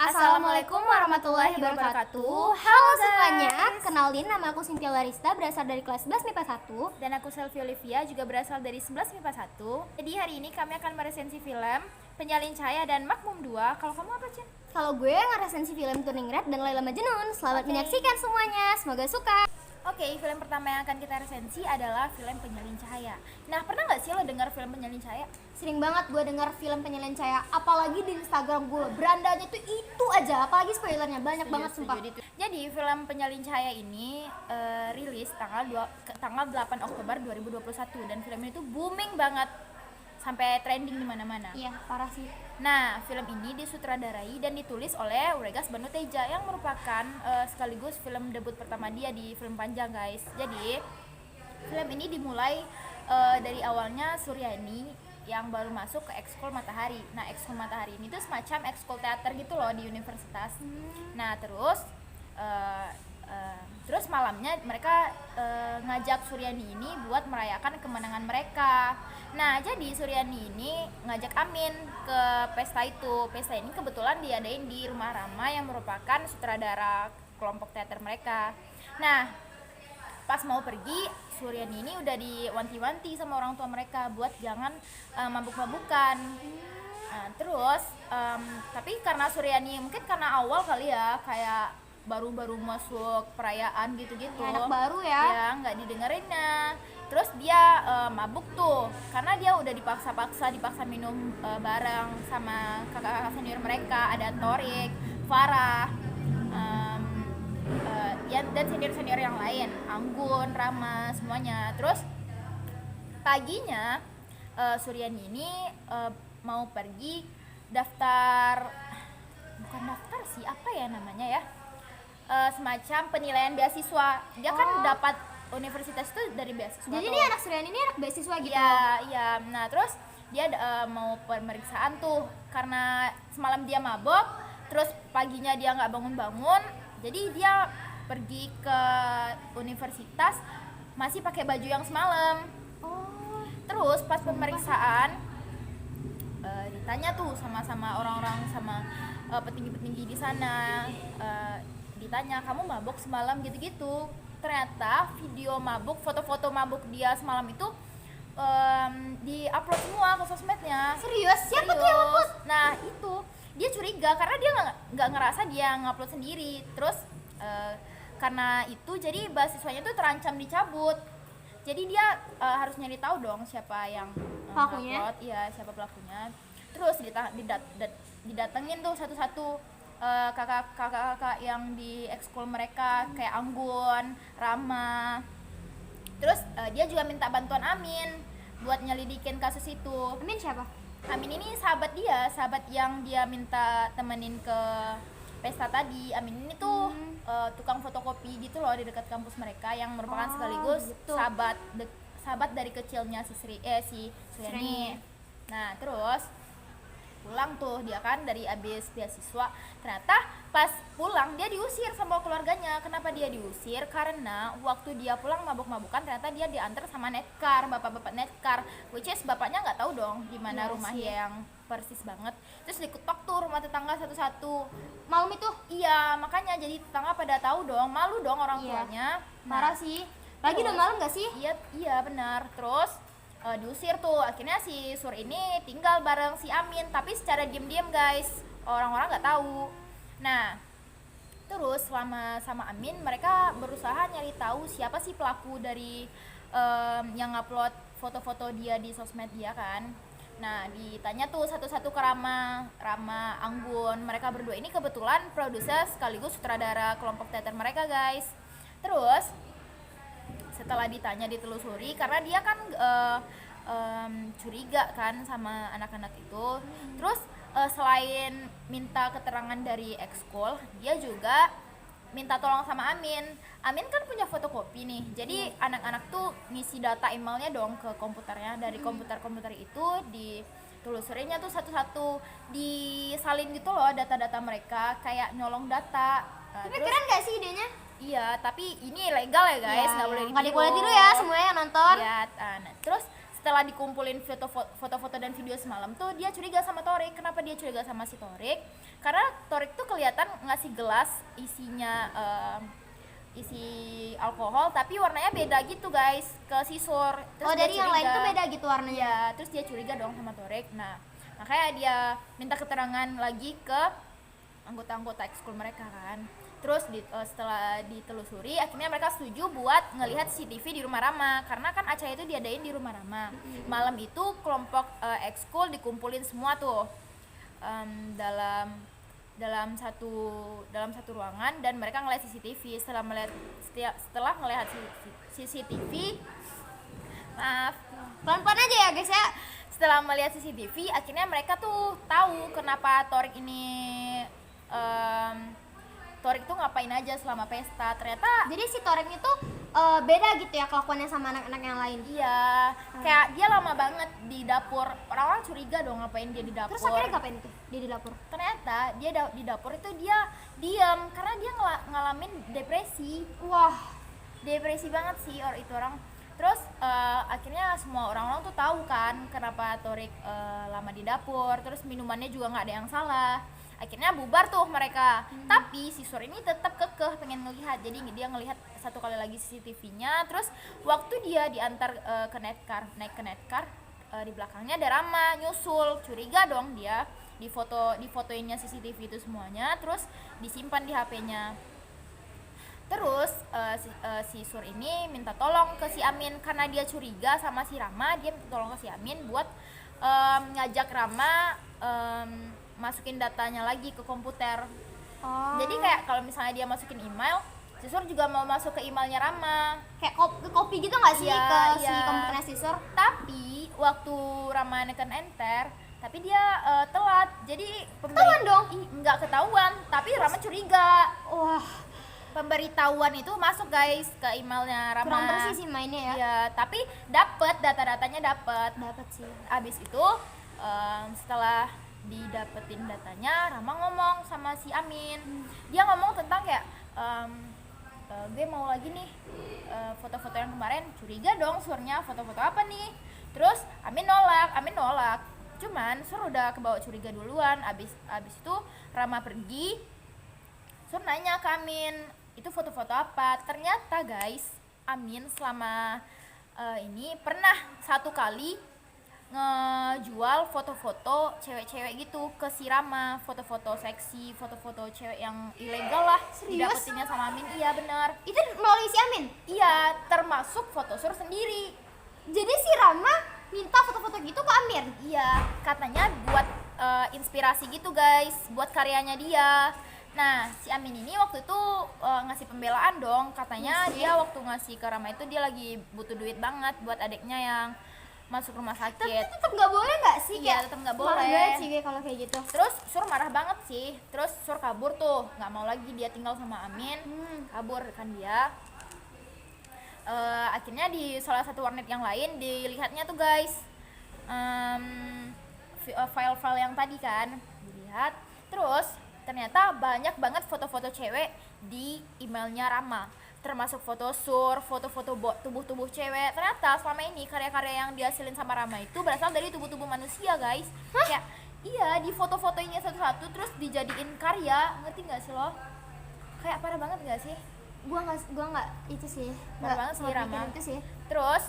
Assalamualaikum warahmatullahi wabarakatuh. Halo semuanya, kenalin nama aku Cynthia Larista, berasal dari kelas 11 MIPA 1. Dan aku Selvi Olivia, juga berasal dari 11 MIPA 1. Jadi hari ini kami akan meresensi film Penyalin Cahaya dan Makmum 2. Kalau kamu apa, Cin? Kalau gue ngeresensi film Turning Red dan Layla Majnun. Selamat menyaksikan semuanya, semoga suka. Oke, film pertama yang akan kita resensi adalah film Penyalin Cahaya. Nah, pernah nggak sih lo dengar film Penyalin Cahaya? Sering banget gue dengar film Penyalin Cahaya, apalagi di Instagram gue. Berandanya tuh itu aja, apalagi spoilernya banyak banget sumpah. Jadi film Penyalin Cahaya ini rilis tanggal 8 Oktober 2021 dan film ini tuh booming banget sampai trending di mana-mana. Iya, parah sih. Nah, film ini disutradarai dan ditulis oleh Uregas Banu Teja yang merupakan sekaligus film debut pertama dia di film panjang, guys. Jadi, film ini dimulai dari awalnya Suryani yang baru masuk ke Ekskul Matahari. Nah, Ekskul Matahari ini tuh semacam ekskul teater gitu loh di universitas. Nah, terus malamnya mereka ngajak Suryani ini buat merayakan kemenangan mereka. Nah, jadi Suryani ini ngajak Amin ke pesta itu. Pesta ini kebetulan diadain di Rumah Rama yang merupakan sutradara kelompok teater mereka. Nah, pas mau pergi, Suryani ini udah diwanti-wanti sama orang tua mereka buat jangan mabuk-mabukan. Nah, tapi karena Suryani mungkin karena awal kali ya, kayak baru-baru masuk perayaan gitu-gitu, Anak baru ya, nggak didengerin. Terus dia mabuk tuh karena dia udah dipaksa minum bareng sama kakak-kakak senior mereka, ada Torik, Farah, dan senior-senior yang lain, Anggun, Rama, semuanya. Terus paginya Suryani ini mau pergi bukan daftar sih, apa ya namanya ya, semacam penilaian beasiswa. Dia kan dapat universitas itu dari beasiswa. Jadi ini anak Suryani ini anak beasiswa gitu. Iya. Nah, terus dia mau pemeriksaan tuh karena semalam dia mabok, terus paginya dia nggak bangun-bangun. Jadi dia pergi ke universitas masih pakai baju yang semalam. Terus pas pemeriksaan ditanya tuh sama orang-orang, sama petinggi-petinggi di sana, ditanya, kamu mabok semalam gitu-gitu. Ternyata video mabuk, foto-foto mabuk dia semalam itu di-upload semua ke sosmednya. Serius? Siapa tuh yang upload? Nah, itu dia curiga karena dia nggak ngerasa dia ngupload sendiri. Terus karena itu jadi beasiswanya tuh terancam dicabut. Jadi dia harus nyari tahu dong siapa yang pelakunya. Iya, siapa pelakunya. Terus didatengin tuh satu-satu kakak-kakak yang di ekskul mereka, kayak Anggun, Rama. Terus dia juga minta bantuan Amin buat nyelidikin kasus itu. Amin siapa? Amin ini sahabat yang dia minta temenin ke pesta tadi. Amin ini tuh tukang fotokopi gitu loh di dekat kampus mereka, yang merupakan sekaligus gitu. sahabat dari kecilnya si Suryani. Nah, terus pulang tuh dia kan dari abis beasiswa. Ternyata pas pulang dia diusir sama keluarganya. Kenapa dia diusir? Karena waktu dia pulang mabuk-mabukan, ternyata dia diantar sama netkar, bapak-bapak netkar, which is bapaknya nggak tahu dong di mana rumahnya yang persis banget. Terus diketok tuh rumah tetangga satu-satu malam itu. Iya, makanya jadi tetangga pada tahu dong, malu dong orang tuanya. Parah sih, lagi udah malam nggak sih? Iya benar. Terus diusir tuh. Akhirnya si Sur ini tinggal bareng si Amin, tapi secara diam-diam, guys, orang-orang nggak tahu. Nah, terus selama sama Amin mereka berusaha nyari tahu siapa sih pelaku dari yang ngupload foto-foto dia di sosmed dia kan. Nah, ditanya tuh satu-satu ke Rama, Anggun. Mereka berdua ini kebetulan produser sekaligus sutradara kelompok teater mereka, guys. Terus setelah ditanya, ditelusuri, karena dia kan curiga kan sama anak-anak itu. Terus selain minta keterangan dari ekskul, dia juga minta tolong sama Amin. Amin kan punya fotokopi nih, jadi anak-anak tuh ngisi data emailnya dong ke komputernya. Dari komputer itu ditelusurinya tuh satu-satu, disalin gitu loh data-data mereka, kayak nyolong data. Tapi keren gak sih idenya? Iya, tapi ini ilegal ya guys, nggak boleh ditiru. Nggak boleh tiru ya semuanya yang nonton. Ya, nah, terus setelah dikumpulin foto-foto dan video semalam tuh dia curiga sama Torik. Kenapa dia curiga sama si Torik? Karena Torik tuh kelihatan ngasih gelas isinya isi alkohol tapi warnanya beda gitu guys ke si Sur. Terus Oh, dia dari yang lain curiga. tuh beda gitu warnanya. Iya, terus dia curiga dong sama Torik. Nah, makanya dia minta keterangan lagi ke anggota-anggota ekskul mereka kan. Terus setelah ditelusuri, akhirnya mereka setuju buat ngelihat CCTV di rumah Rama karena kan acara itu diadain di rumah Rama. Malam itu kelompok ekskul dikumpulin semua tuh dalam satu ruangan dan mereka ngeliat CCTV. Setelah ngelihat CCTV, maaf, Pelan-pelan aja ya guys ya. setelah melihat CCTV akhirnya mereka tuh tahu kenapa Torik ini Torik tuh ngapain aja selama pesta. Ternyata Jadi si Torek itu beda gitu ya kelakuannya sama anak-anak yang lain. iya, kayak dia lama banget di dapur. Orang-orang curiga dong ngapain dia di dapur. Terus akhirnya ngapain tuh dia di dapur? Ternyata dia di dapur itu dia diam karena dia ngalamin depresi. Wah, Depresi banget sih itu orang. Terus akhirnya semua orang-orang tuh tahu kan kenapa Torik lama di dapur. Terus minumannya juga nggak ada yang salah. Akhirnya bubar tuh mereka. Tapi si Sur ini tetap kekeh pengen ngelihat. Jadi dia ngelihat satu kali lagi CCTV-nya. Terus waktu dia diantar naik ke netcar, di belakangnya ada Rama nyusul. Curiga dong dia. Difotoinnya CCTV itu semuanya. Terus disimpan di HP-nya. Terus si Sur ini minta tolong ke si Amin karena dia curiga sama si Rama. Dia minta tolong ke si Amin buat ngajak Rama masukin datanya lagi ke komputer. oh. Jadi kayak kalau misalnya dia masukin email, si Sur juga mau masuk ke emailnya Rama. Kayak copy gitu nggak sih Iya, ke si iya. komputernya si Sur? Tapi waktu Rama neken enter, tapi dia telat. Jadi Ketahuan dong? Nggak ketahuan, tapi Rama curiga. Wah, Pemberitahuan itu masuk guys ke emailnya Rama. kurang bersih sih mainnya ya. Iya, tapi dapet data-datanya dapet. Dapat sih. Abis itu setelah didapetin datanya, Rama ngomong sama si Amin. Dia ngomong tentang kayak gue mau lagi nih foto-foto yang kemarin. Curiga dong Surnya, foto-foto apa nih? Terus Amin nolak. Cuman Sur udah kebawa curiga duluan. Abis itu Rama pergi. Sur nanya ke Amin, itu foto-foto apa? Ternyata guys, Amin selama ini pernah satu kali ngejual foto-foto cewek-cewek gitu ke si Rama. Foto-foto seksi, foto-foto cewek yang ilegal lah. Serius? Didapetinnya sama Amin. Iya benar. Itu melalui si Amin. Iya, termasuk foto Sur sendiri. Jadi si Rama minta foto-foto gitu ke Amir. Iya, katanya buat inspirasi gitu guys, buat karyanya dia. Nah, si Amin ini waktu itu ngasih pembelaan dong. Katanya Yes, dia waktu ngasih ke Rama itu dia lagi butuh duit banget buat adiknya yang masuk rumah Tapi sakit. tetap nggak boleh nggak sih? Iya, Kayak tetap nggak marah boleh. banget sih gue kalau kayak gitu. Terus Sur marah banget sih. Terus Sur kabur tuh, nggak mau lagi dia tinggal sama Amin. Kabur kan dia. Akhirnya di salah satu warnet yang lain dilihatnya tuh guys, file-file yang tadi kan dilihat. Terus ternyata banyak banget foto-foto cewek di emailnya Rama, termasuk foto Sur, foto-foto tubuh-tubuh cewek. Ternyata selama ini karya-karya yang dihasilin sama Rama itu berasal dari tubuh-tubuh manusia guys. Kayak iya, di foto-fotonya satu-satu terus dijadiin karya. Ngerti nggak sih lo? Kayak parah banget nggak sih? Gua nggak itu sih. Parah banget sih nggak Rama. mikirin itu sih. Terus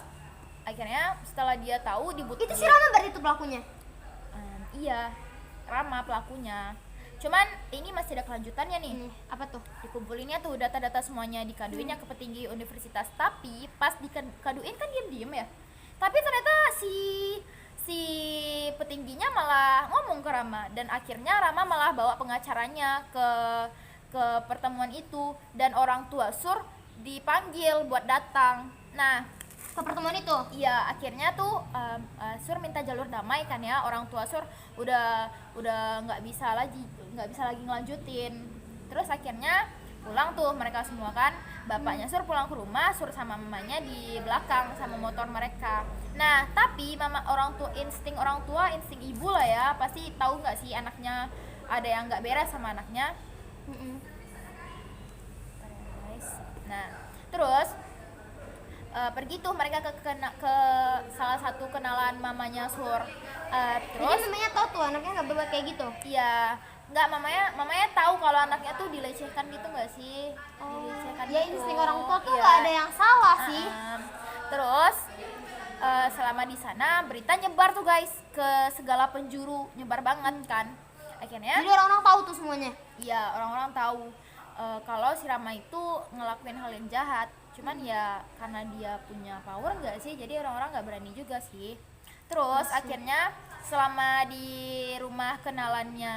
akhirnya setelah dia tahu Itu si Rama berarti itu pelakunya. Iya, Rama pelakunya. Cuman ini masih ada kelanjutannya nih. Ini apa tuh? Dikumpulinnya tuh data-data semuanya, dikaduinnya ke petinggi universitas. Tapi pas dikaduin kan diem-diem ya. Tapi ternyata si petingginya malah ngomong ke Rama, dan akhirnya Rama malah bawa pengacaranya ke pertemuan itu, dan orang tua Sur dipanggil buat datang. Nah, Ke pertemuan itu. iya, akhirnya tuh Sur minta jalur damai kan ya. Orang tua Sur udah nggak bisa lagi ngelanjutin. Terus akhirnya pulang tuh mereka semua kan. Bapaknya Sur pulang ke rumah, Sur sama mamanya di belakang sama motor mereka. Nah, tapi insting orang tua, insting ibu lah ya, pasti tahu nggak sih anaknya ada yang nggak beres sama anaknya. Nah, terus pergi tuh mereka ke salah satu kenalan mamanya Sur. Jadi Terus namanya tahu tuh anaknya nggak berbuat kayak gitu. iya, nggak, mamanya tahu kalau anaknya tuh dilecehkan gitu nggak sih? Dilecehkan Ya gitu. insting orang tua tuh Iya. nggak ada yang salah sih. Terus selama di sana berita nyebar tuh guys ke segala penjuru, nyebar banget kan. Akhirnya Jadi orang-orang tahu tuh semuanya. iya, orang-orang tahu kalau si Rama itu ngelakuin hal yang jahat. Cuman ya karena dia punya power nggak sih, jadi orang-orang nggak berani juga sih. Terus akhirnya selama di rumah kenalannya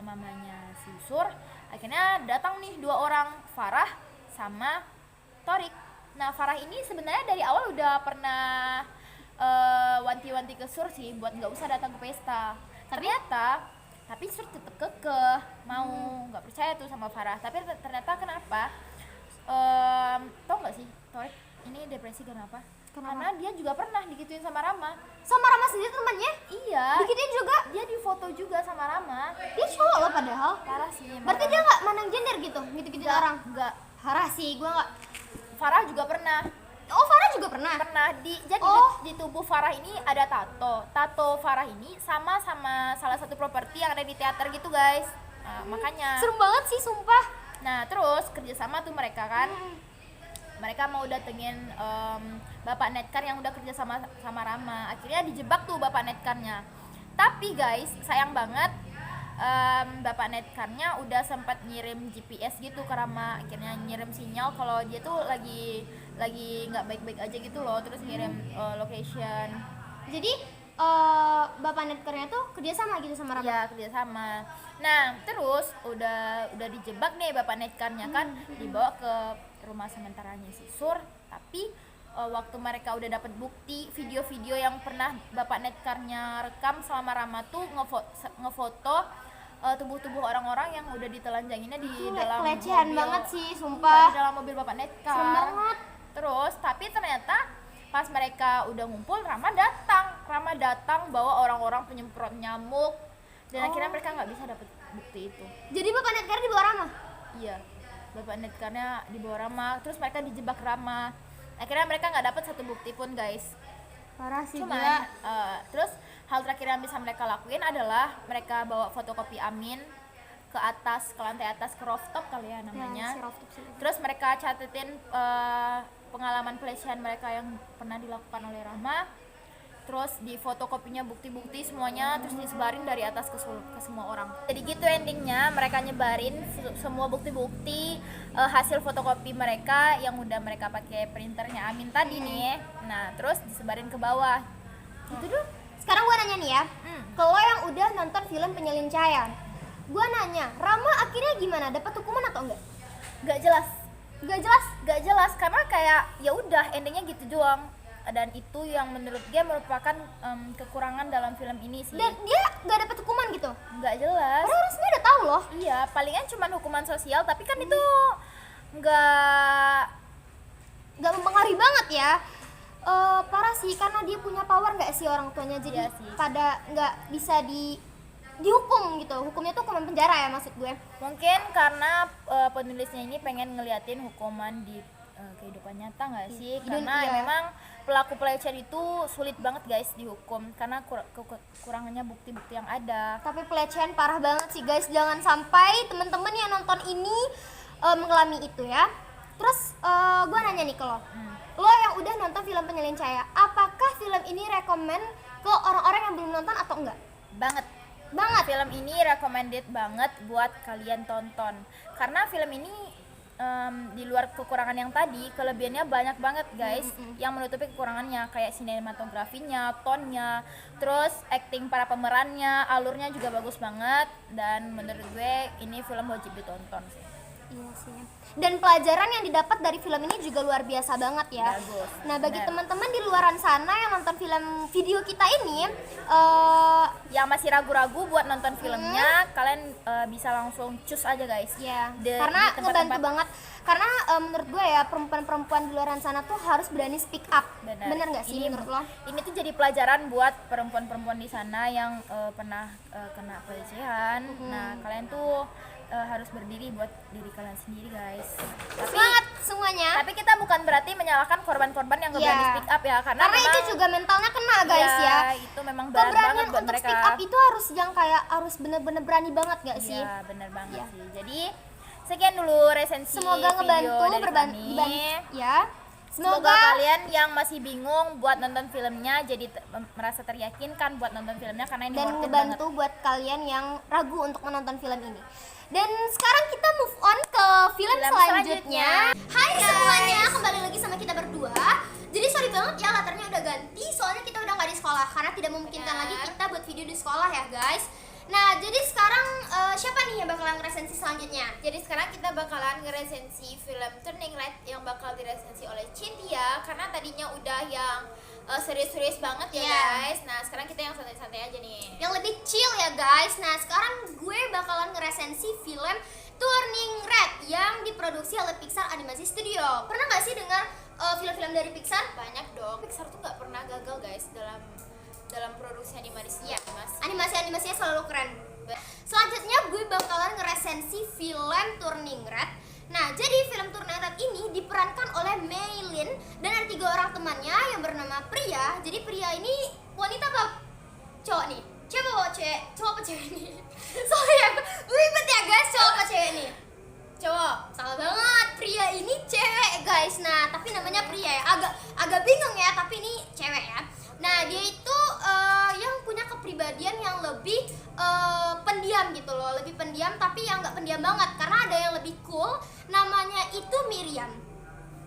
mamanya si Sur, akhirnya datang nih 2 orang, Farah sama Torik. Nah Farah ini sebenarnya dari awal udah pernah wanti-wanti ke Sur sih buat nggak usah datang ke pesta. Ternyata tapi Sur tetep kekeh mau nggak percaya tuh sama Farah. Tapi ternyata kenapa? Tau nggak sih Torik ini depresi kenapa? Karena dia juga pernah digituin sama Rama. Sama Rama sendiri temannya? Iya. Digituin juga? Dia difoto juga sama Rama. Dia cowok loh padahal. Parah sih. Berarti dia nggak mandang gender gitu, gitu-gitu orang? Enggak. Parah sih, gua nggak. Farah juga pernah. Oh, Farah juga pernah? Pernah jadi Oh. di tubuh Farah ini ada tato Farah ini sama salah satu properti yang ada di teater gitu guys. Nah, makanya Serem banget sih, sumpah. nah terus kerjasama tuh mereka kan, mereka mau datengin Bapak Netkar yang udah kerja sama Rama. Akhirnya dijebak tuh Bapak Netkarnya. Tapi guys sayang banget, Bapak Netkarnya udah sempat ngirim GPS gitu ke Rama. Akhirnya ngirim sinyal kalau dia tuh lagi nggak baik-baik aja gitu loh. Terus ngirim location. Jadi Bapak Netkernya tuh kerjasama gitu sama Rama? Ya kerjasama. Nah terus udah dijebak nih Bapak Netkarnya kan, dibawa ke rumah sementaranya si Sur. Tapi waktu mereka udah dapat bukti video-video yang pernah Bapak Netkarnya rekam selama Rama tuh ngefoto tubuh-tubuh orang-orang yang udah ditelanjanginnya di dalam pelecehan mobil. banget sih, Di sumpah. dalam mobil Bapak Netkar. Serem banget. Terus tapi ternyata pas mereka udah ngumpul, Rama datang bawa orang-orang penyemprot nyamuk. Dan akhirnya mereka nggak bisa dapet bukti itu. Jadi Bapak Netker dibawa Rama? Iya, Bapak Netkarnya dibawa Rama, terus mereka dijebak Rama. Akhirnya mereka nggak dapat satu bukti pun guys. Parah sih, Cuman gila. terus hal terakhir yang bisa mereka lakuin adalah mereka bawa fotokopi Amin ke atas, ke lantai atas, ke rooftop kali ya namanya. Si rooftop sih. Terus mereka catetin pengalaman pelecehan mereka yang pernah dilakukan oleh Rama. Terus di fotokopinya bukti-bukti semuanya, terus disebarin dari atas ke semua orang. Jadi gitu endingnya, mereka nyebarin semua bukti-bukti hasil fotokopi mereka yang udah mereka pakai printernya Amin tadi nih. Nah terus disebarin ke bawah. Gitu dulu. Sekarang gua nanya nih ya, ke lo yang udah nonton film Penyalin Cahaya, gua nanya, Rama akhirnya gimana? Dapat hukuman atau enggak? Gak jelas. Gak jelas. Karena kayak ya udah endingnya gitu doang. Dan itu yang menurut dia merupakan kekurangan dalam film ini sih. Dan dia gak dapat hukuman gitu? Nggak jelas. Orang sebenarnya udah tahu loh. Iya, palingan cuma hukuman sosial, tapi kan itu nggak Mempengaruhi banget ya. Parah sih, karena dia punya power nggak sih orang tuanya, jadi Iya sih. pada nggak bisa dihukum gitu. Hukumnya tuh hukuman penjara ya maksud gue. mungkin karena penulisnya ini pengen ngeliatin hukuman di kehidupan nyata nggak sih? Karena iya. memang pelaku pelecehan itu sulit banget guys dihukum karena kekurangannya bukti-bukti yang ada. Tapi pelecehan parah banget sih guys. Jangan sampai temen-temen yang nonton ini mengalami itu ya. Terus gue nanya nih ke lo, lo yang udah nonton film Penyalin Cahaya, apakah film ini rekomen ke orang-orang yang belum nonton atau enggak? Banget. Film ini recommended banget buat kalian tonton. Karena film ini di luar kekurangan yang tadi, kelebihannya banyak banget guys, yang menutupi kekurangannya, kayak sinematografinya, tonnya, terus acting para pemerannya, alurnya juga bagus banget, dan menurut gue ini film wajib ditonton sih. Iya sih. Dan pelajaran yang didapat dari film ini juga luar biasa banget ya. Bagus, Nah, bagi bener. teman-teman di luaran sana yang nonton video kita ini, Yang masih ragu-ragu buat nonton filmnya, kalian bisa langsung cus aja guys. ya, di karena tempat-tempat- ngebantu banget. Karena menurut gue ya, perempuan-perempuan di luaran sana tuh harus berani speak up. Bener nggak sih menurut lo? Ini tuh jadi pelajaran buat perempuan-perempuan di sana yang pernah kena pelecehan. Nah, kalian tuh harus berdiri buat diri kalian sendiri guys. Tapi Semangat semuanya. tapi kita bukan berarti menyalahkan korban-korban yang nggak berani Iya. speak up ya, karena Karena itu memang juga mentalnya kena guys ya. itu memang berat banget Keberanian buat untuk mereka. speak up itu harus yang kayak harus bener-bener berani banget gak sih? Iya, bener banget Iya. sih. Jadi sekian dulu resensi Semoga video ngebantu dari Fani. ya. Semoga Semoga kalian yang masih bingung buat nonton filmnya jadi merasa teryakinkan buat nonton filmnya, karena ini dan worth it ngebantu banget. buat kalian yang ragu untuk menonton film ini. Dan sekarang kita move on ke film Film selanjutnya. Hai Guys. semuanya, kembali lagi sama kita berdua. Jadi sorry banget ya latarnya udah ganti, soalnya kita udah nggak di sekolah karena tidak memungkinkan Benar. lagi kita buat video di sekolah ya guys. Nah jadi sekarang siapa nih yang bakalan resensi selanjutnya? Jadi sekarang kita bakalan ngeresensi film Turning Red yang bakal diresensi oleh Cynthia, karena tadinya udah yang serius-serius banget ya Iya. guys. Nah sekarang kita yang santai-santai aja nih. Yang lebih chill ya guys. Nah sekarang gue bakalan ngeresensi film Turning Red yang diproduksi oleh Pixar Animasi Studio. Pernah gak sih dengar film-film dari Pixar? Banyak dong, Pixar tuh nggak pernah gagal guys dalam produksi animasi. Iya, animasi-animasinya selalu keren. Selanjutnya gue bakalan ngeresensi film Turning Red. Nah, jadi film Turning Red ini diperankan oleh Maylin dan ada 3 orang temannya yang bernama Priya. Jadi Priya ini wanita apa cowok nih? Cowok cewek, cowok apa cewek nih? Sorry ya, ribet ya guys, cowok apa cewek nih? Cowok, salah banget. Priya ini cewek guys. Nah, tapi namanya Priya ya. Agak bingung ya, tapi ini cewek ya. Nah, dia itu yang punya kepribadian yang lebih pendiam gitu loh, lebih pendiam tapi yang nggak pendiam banget karena ada yang lebih cool, namanya itu Miriam.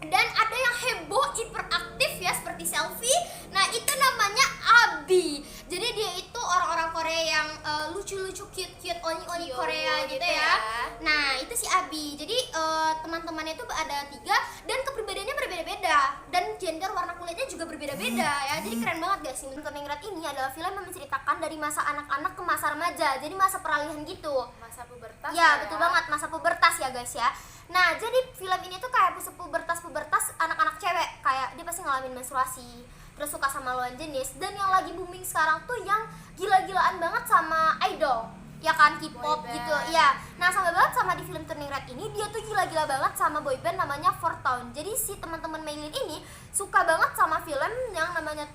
Dan ada yang heboh, hiperaktif ya seperti selfie. Nah, itu namanya Abi. Jadi dia itu orang-orang Korea yang lucu-lucu, cute-cute, oni-oni Korea gitu ya. Nah, itu si Abi. Jadi teman-temannya itu ada 3 dan kepribadiannya berbeda-beda dan gender warna kulitnya juga berbeda-beda ya. Jadi keren banget guys. Turning Red ini adalah film yang menceritakan dari masa anak-anak ke masa remaja. Jadi masa peralihan gitu. Masa pubertas Ya, betul banget, masa pubertas ya guys ya. Nah, jadi film ini tuh kayak pubertas anak-anak cewek, kayak dia pasti ngalamin menstruasi, terus suka sama lawan jenis, dan yang lagi booming sekarang tuh yang gila-gilaan banget sama idol, ya kan, K-pop Boyband. gitu. Ya. Nah, sama banget sama di film Turning Red ini, dia tuh gila-gila banget sama boyband namanya Four Town. Jadi si teman-teman Maylin ini suka banget sama film yang namanya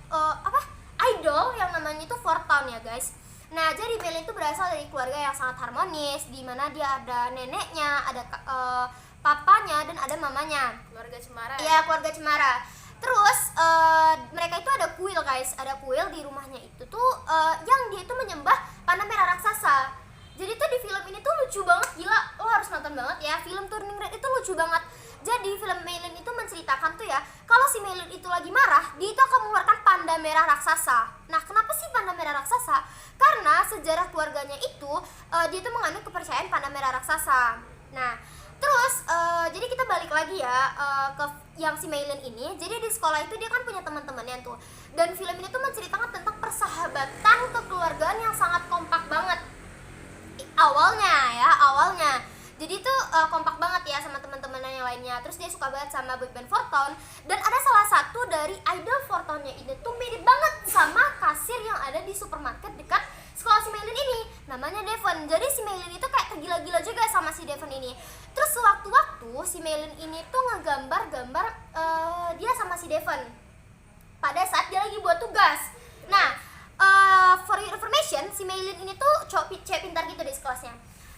idol yang namanya itu Four Town ya guys. Nah, jadi Maylin itu berasal dari keluarga yang sangat harmonis, di mana dia ada neneknya, ada papanya, dan ada mamanya. keluarga Cemara. Iya, keluarga Cemara. Terus mereka itu ada kuil guys, ada kuil di rumahnya itu tuh yang dia itu menyembah panah merah raksasa. Jadi tuh di film ini tuh lucu banget, gila, lo harus nonton banget ya. Film Turning Red itu lucu banget. Jadi film Maylin itu menceritakan tuh ya, kalau si Maylin itu lagi marah, dia itu akan mengeluarkan panda merah raksasa. Nah, kenapa sih panda merah raksasa? Karena sejarah keluarganya itu dia itu mengandung kepercayaan panda merah raksasa. Nah, terus jadi kita balik lagi ya ke yang si Maylin ini. Jadi di sekolah itu dia kan punya teman-temannya tuh. Dan film ini tuh menceritakan tentang persahabatan kekeluargaan yang sangat kompak banget. Awalnya. Jadi tuh kompak banget ya sama teman-temannya yang lainnya. Terus dia suka banget sama boyband Four Town. Dan ada salah satu dari idol Four Town-nya ini tuh mirip banget sama kasir yang ada di supermarket dekat sekolah si Maylin ini. Namanya Devon. Jadi si Maylin itu kayak tergila-gila juga sama si Devon ini. Terus sewaktu-waktu si Maylin ini tuh ngegambar-gambar dia sama si Devon pada saat dia lagi buat tugas. Nah, for your information, si Maylin ini tuh cewek pintar gitu di kelasnya.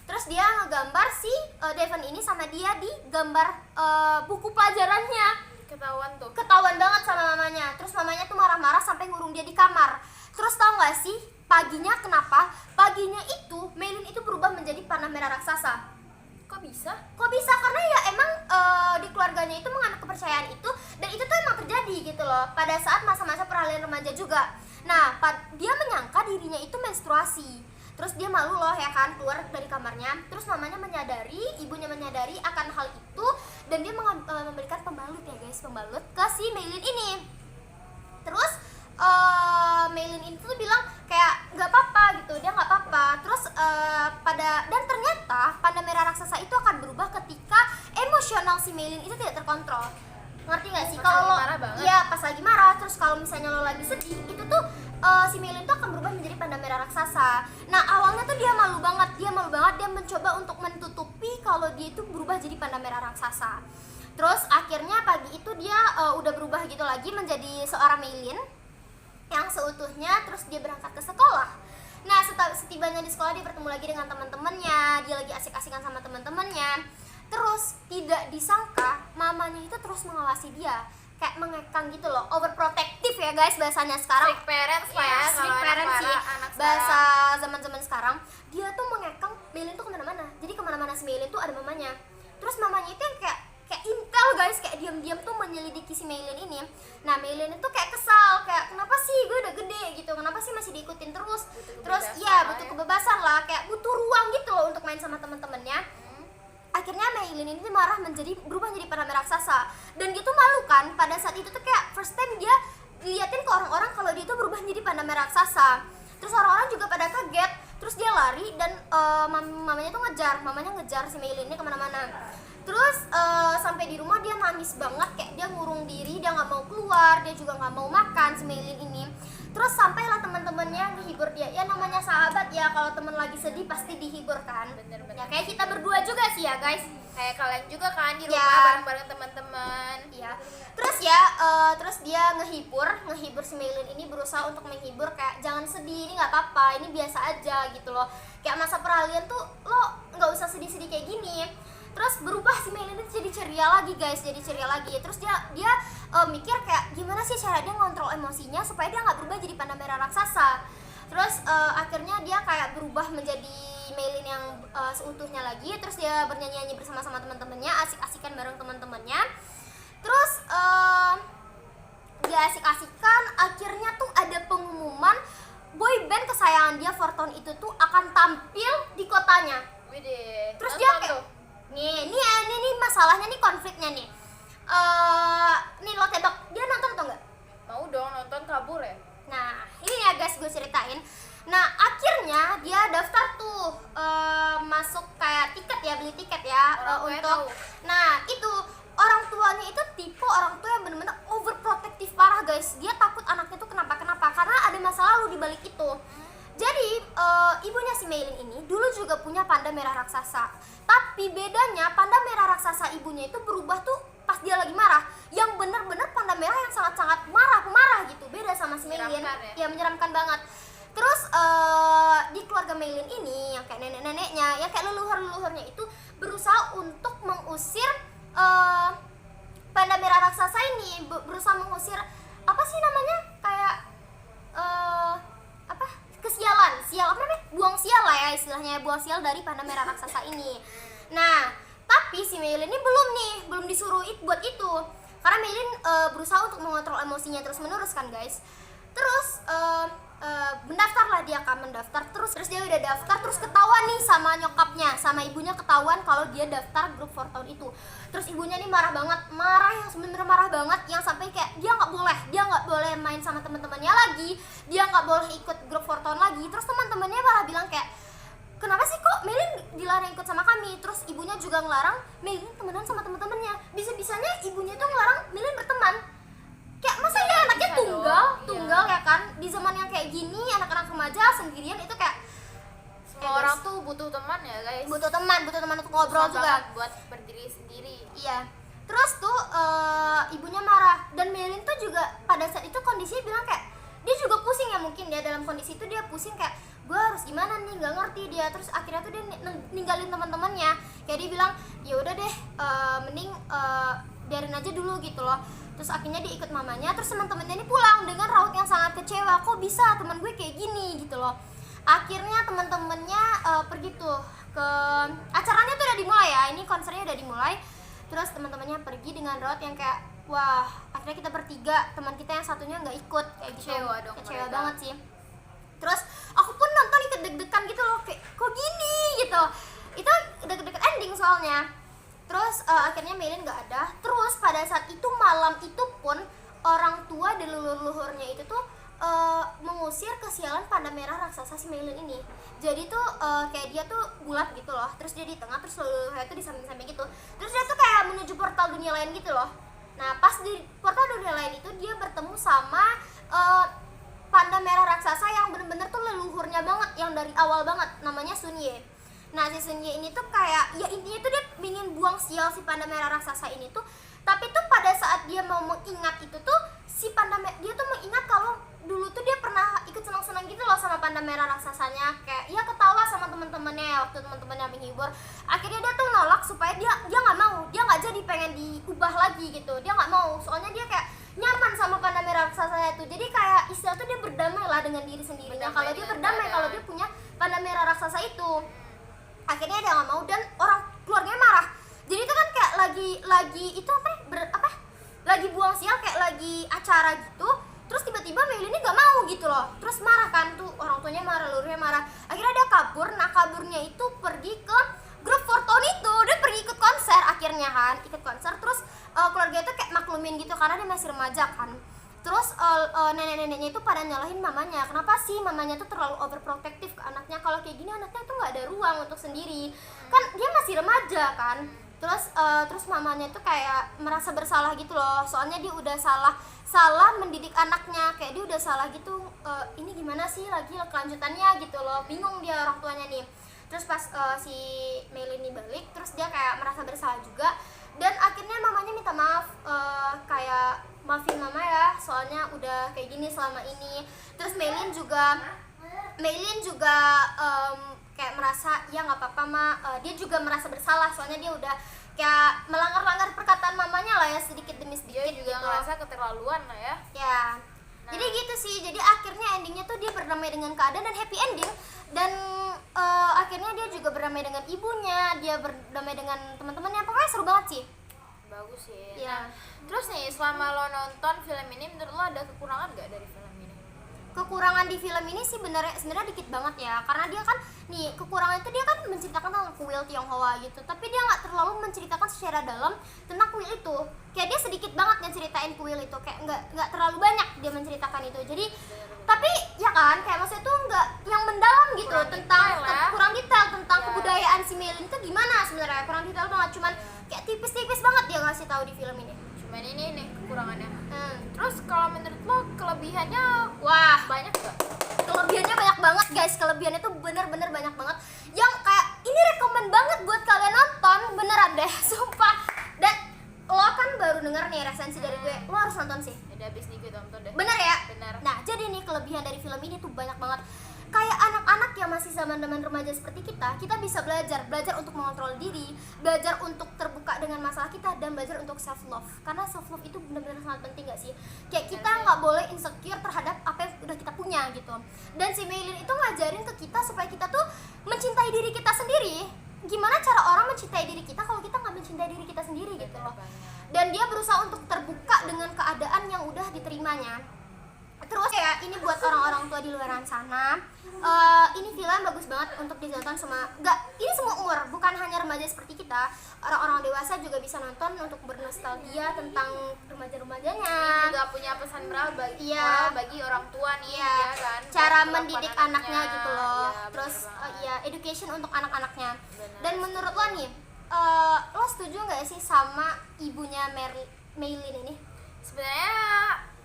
Terus dia ngegambar si Devon ini sama dia di gambar buku pelajarannya. Ketahuan banget sama mamanya. Terus mamanya tuh marah-marah sampai ngurung dia di kamar. Terus tau gak sih paginya kenapa? Paginya itu Maylin itu berubah menjadi panah merah raksasa. Kok bisa? Karena ya emang di keluarganya itu menganut kepercayaan itu, dan itu tuh emang terjadi gitu loh pada saat masa-masa peralihan remaja juga. Nah, dia menyangka dirinya itu menstruasi. Terus dia malu loh ya kan, keluar dari kamarnya. Terus ibunya menyadari akan hal itu, dan dia memberikan pembalut ya guys, pembalut ke si Maylin ini. Terus Maylin itu tuh bilang kayak nggak apa-apa gitu, dia nggak apa-apa. Terus dan ternyata panda merah raksasa itu akan berubah ketika emosional si Maylin itu tidak terkontrol. Ngerti nggak sih? Pas Kalau lagi marah banget. iya pas lagi marah. Terus kalau misalnya lo lagi sedih, itu tuh si Meilin tuh akan berubah menjadi panda merah raksasa. Nah awalnya tuh dia malu banget, dia mencoba untuk menutupi kalau dia itu berubah jadi panda merah raksasa. Terus akhirnya pagi itu dia udah berubah gitu lagi menjadi seorang Meilin yang seutuhnya. Terus dia berangkat ke sekolah. Nah setibanya di sekolah dia bertemu lagi dengan teman-temannya, dia lagi asik-asikan sama teman-temannya. Terus tidak disangka mamanya itu terus mengawasi dia, kayak mengekang gitu loh, overprotective ya guys bahasanya sekarang. Strict parents lah ya, Strict kalau parents anak sih, anak bahasa zaman-zaman sekarang. Dia tuh mengekang Meilin tuh kemana-mana, jadi kemana-mana si Meilin tuh ada mamanya. Terus mamanya itu yang kayak intel guys, kayak diam-diam tuh menyelidiki si Meilin ini. Nah Meilin itu kayak kesal, kayak kenapa sih gue udah gede gitu, kenapa sih masih diikutin terus. Terus ya butuh kebebasan lah, kayak butuh ruang gitu loh untuk main sama teman-temannya. Akhirnya Meilin ini marah berubah menjadi panda merah raksasa, dan dia tuh malu kan pada saat itu tuh, kayak first time dia diliatin ke orang-orang kalau dia tuh berubah menjadi panda merah raksasa. Terus orang-orang juga pada kaget, terus dia lari dan mamanya ngejar si Meilin ini kemana-mana. Terus sampai di rumah dia nangis banget, kayak dia ngurung diri, dia nggak mau keluar, dia juga nggak mau makan si Meilin ini. Terus sampailah teman-temannya menghibur dia. Ya namanya sahabat ya, kalau teman lagi sedih pasti dihibur kan. Bener-bener. Ya kayak kita berdua juga sih ya guys. Kayak kalian juga kan di rumah Ya. bareng-bareng teman-teman. Iya. Terus ya terus dia ngehibur si Meilin ini, berusaha untuk menghibur, kayak jangan sedih, ini nggak apa-apa, ini biasa aja gitu loh. Kayak masa peralihan tuh lo nggak usah sedih-sedih kayak gini. Terus berubah si Meilin itu jadi ceria lagi guys, Terus dia mikir kayak gimana sih cara dia ngontrol emosinya supaya dia nggak berubah jadi panda merah raksasa. Terus akhirnya dia kayak berubah menjadi Meilin yang seutuhnya lagi. Terus dia bernyanyi-nyanyi bersama-sama teman-temannya, asik-asikan bareng teman-temannya. Terus dia asik-asikan, akhirnya tuh ada pengumuman boy band kesayangan dia Fortune itu tuh akan tampil di kotanya. Widih. Terus dia kayak nih masalahnya nih, konfliknya nih. Nih lo tebak dia nonton atau enggak? Mau dong nonton, kabur ya. Nah ini ya guys, gue ceritain. Nah akhirnya dia daftar tuh masuk kayak beli tiket ya Orang tuanya untuk tahu. Nah itu orang tuanya itu tipe orang tua yang bener-bener overprotective parah guys. Dia takut anaknya tuh kenapa-kenapa karena ada masa lalu di balik itu. Jadi ibunya si Meilin ini dulu juga punya panda merah raksasa. Tapi bedanya panda merah raksasa ibunya itu berubah tuh pas dia lagi marah. Yang bener-bener panda merah yang sangat-sangat pemarah gitu. Beda sama si Meilin. Menyeramkan Ya menyeramkan banget. Terus di keluarga Meilin ini yang kayak nenek-neneknya, yang kayak leluhur-leluhurnya itu berusaha untuk mengusir panda merah raksasa ini, berusaha mengusir apa sih namanya, kayak sial apa namanya, buang sial lah ya istilahnya, buang sial dari panda merah raksasa ini. Nah tapi si Meilin ini belum disuruh buat itu, karena Meilin berusaha untuk mengontrol emosinya terus menerus kan guys. Terus mendaftarlah dia kan, terus dia udah daftar, terus ketahuan nih sama nyokapnya, sama ibunya, ketahuan kalau dia daftar grup Fortune itu. Terus ibunya nih marah yang sebenarnya marah banget, yang sampai kayak dia nggak boleh main sama teman-temannya lagi, dia nggak boleh ikut grup Fortune lagi. Terus teman-temannya malah bilang kayak, kenapa sih kok Meilin dilarang ikut sama kami? Terus ibunya juga ngelarang Meilin temenan sama teman-temannya. Bisa-bisanya ibunya tuh ngelarang Meilin berteman. Kayak masa ya anaknya tunggal ya kan, di zaman yang kayak gini anak-anak remaja sendirian itu kayak Semua orang tuh butuh teman ya guys. butuh teman untuk ngobrol Susah juga. banget buat berdiri sendiri. Iya. Terus tuh ibunya marah, dan Meilin tuh juga pada saat itu kondisinya bilang kayak dia juga pusing ya, mungkin dia dalam kondisi itu dia pusing kayak gue harus gimana nih, nggak ngerti dia. Terus akhirnya tuh dia ninggalin teman-temannya, kayak dia bilang ya udah deh mending biarin aja dulu gitu loh. Terus akhirnya dia ikut mamanya. Terus teman-temannya ini pulang dengan raut yang sangat kecewa, kok bisa teman gue kayak gini gitu loh. Akhirnya teman-temannya pergi tuh ke acaranya tuh udah dimulai ya, ini konsernya udah dimulai. Terus teman-temannya pergi dengan raut yang kayak wah, akhirnya kita bertiga, teman kita yang satunya nggak ikut, kayak gitu. Kecewa dong Kecewa mereka. banget sih. Terus aku pun nonton ikut deg-degan gitu loh, kayak kok gini gitu. Itu deg-degan ending soalnya. Terus akhirnya Meilin nggak ada. Terus pada saat itu malam itu pun orang tua dan leluhurnya itu tuh mengusir kesialan panda merah raksasa si Meilin ini. Jadi tuh kayak dia tuh bulat gitu loh, terus dia di tengah, terus leluhurnya tuh di samping-samping gitu. Terus dia tuh kayak menuju portal dunia lain gitu loh. Nah pas di portal dunia lain itu dia bertemu sama panda merah raksasa yang bener-bener tuh leluhurnya banget, yang dari awal banget, namanya Sun Ye. Nah si Sun Ye ini tuh kayak ya intinya tuh dia ingin buang sial si panda merah raksasa ini tuh, tapi tuh pada saat dia mau mengingat itu tuh si dia tuh mengingat kalau dulu tuh dia pernah ikut senang-senang gitu loh sama panda merah raksasanya, kayak ya ketawa sama teman-temannya ya, waktu teman-temannya menghibur. Akhirnya dia tuh nolak supaya dia nggak mau, dia nggak jadi pengen diubah lagi gitu, dia nggak mau, soalnya dia kayak nyaman sama panda merah raksasanya itu. Jadi kayak istilah tuh dia berdamai lah dengan diri sendirinya, kalau dia berdamai kalau dia punya panda merah raksasa itu. Akhirnya dia nggak mau dan orang keluarganya marah. Jadi itu kan kayak lagi itu lagi buang sial, kayak lagi acara gitu. Terus tiba-tiba Meilin ini nggak mau gitu loh. Terus marah kan tuh, orang tuanya marah, leluhurnya marah. Akhirnya dia kabur. Nah kaburnya itu pergi ke grup Fortune itu. Dia pergi ikut konser akhirnya kan, ikut konser. Terus keluarga itu kayak maklumin gitu karena dia masih remaja kan. Terus nenek-neneknya itu pada nyalahin mamanya. Kenapa sih mamanya tuh terlalu overprotective ke anaknya? Kalau kayak gini anaknya tuh nggak ada ruang untuk sendiri. Kan dia masih remaja kan. Terus mamanya tuh kayak merasa bersalah gitu loh. Soalnya dia udah salah mendidik anaknya. Kayak dia udah salah gitu. Ini gimana sih lagi kelanjutannya gitu loh. Bingung dia orang tuanya nih. Terus pas si Meilin ini balik, terus dia kayak merasa bersalah juga. Dan akhirnya mamanya minta maaf, kayak maafin mama ya, soalnya udah kayak gini selama ini. Terus Meilin juga kayak merasa ya nggak apa-apa dia juga merasa bersalah soalnya dia udah kayak melanggar perkataan mamanya lah ya, sedikit demi sedikit. Dia juga gitu. ngerasa keterlaluan lah ya. Ya. Nah. Jadi gitu sih. Jadi akhirnya endingnya tuh dia berdamai dengan keadaan dan happy ending. Dan akhirnya dia juga berdamai dengan ibunya, dia berdamai dengan teman-temannya. Pokoknya seru banget sih. Bagus sih. Ya. Nah, terus nih selama lo nonton film ini, menurut lo ada kekurangan gak dari film ini? Kekurangan di film ini sih sebenarnya dikit banget ya, karena dia kan nih kekurangan itu dia kan menceritakan tentang kuil Tionghoa gitu, tapi dia nggak terlalu menceritakan secara dalam tentang kuil itu. Kayak dia sedikit banget ngeceritain kuil itu, kayak nggak terlalu banyak dia menceritakan itu. Jadi tapi ya kan kayak maksudnya tuh nggak yang mendalam gitu, kurang detail tentang kebudayaan si Meilin itu gimana sebenarnya, kurang detail banget, cuman kayak tipis-tipis banget dia ngasih tahu di film ini. Cuman ini nih kekurangannya. Terus kalau menurut lo kelebihannya Wah, banyak gak? Kelebihannya banyak banget guys, kelebihannya tuh bener-bener banyak banget. Yang kayak ini rekomen banget buat kalian nonton, beneran deh, sumpah. Dan lo kan baru denger nih resensi dari gue, lo harus nonton sih. Udah abis nih gue tonton deh. Bener ya? Bener. Nah jadi nih kelebihan dari film ini tuh banyak banget. Kayak anak-anak yang masih zaman-zaman remaja seperti kita bisa belajar untuk mengontrol diri, belajar untuk terbuka dengan masalah kita, dan belajar untuk self love. Karena self love itu benar-benar sangat penting gak sih? Kayak kita nggak boleh insecure terhadap apa yang udah kita punya gitu. Dan si Meilin itu ngajarin ke kita supaya kita tuh mencintai diri kita sendiri. Gimana cara orang mencintai diri kita kalau kita nggak mencintai diri kita sendiri gitu loh. Dan dia berusaha untuk terbuka dengan keadaan yang udah diterimanya. Terus ya ini buat orang-orang tua di luar sana, ini film bagus banget untuk ditonton ini semua umur, bukan hanya remaja seperti kita, orang-orang dewasa juga bisa nonton untuk bernostalgia tentang remaja-remajanya. Ini juga punya pesan moral bagi orang tua nih, ya kan, cara mendidik anaknya gitu loh. Ya, terus education untuk anak-anaknya. Dan menurut lo nih, lo setuju nggak sih sama ibunya Meilin ini? Sebenarnya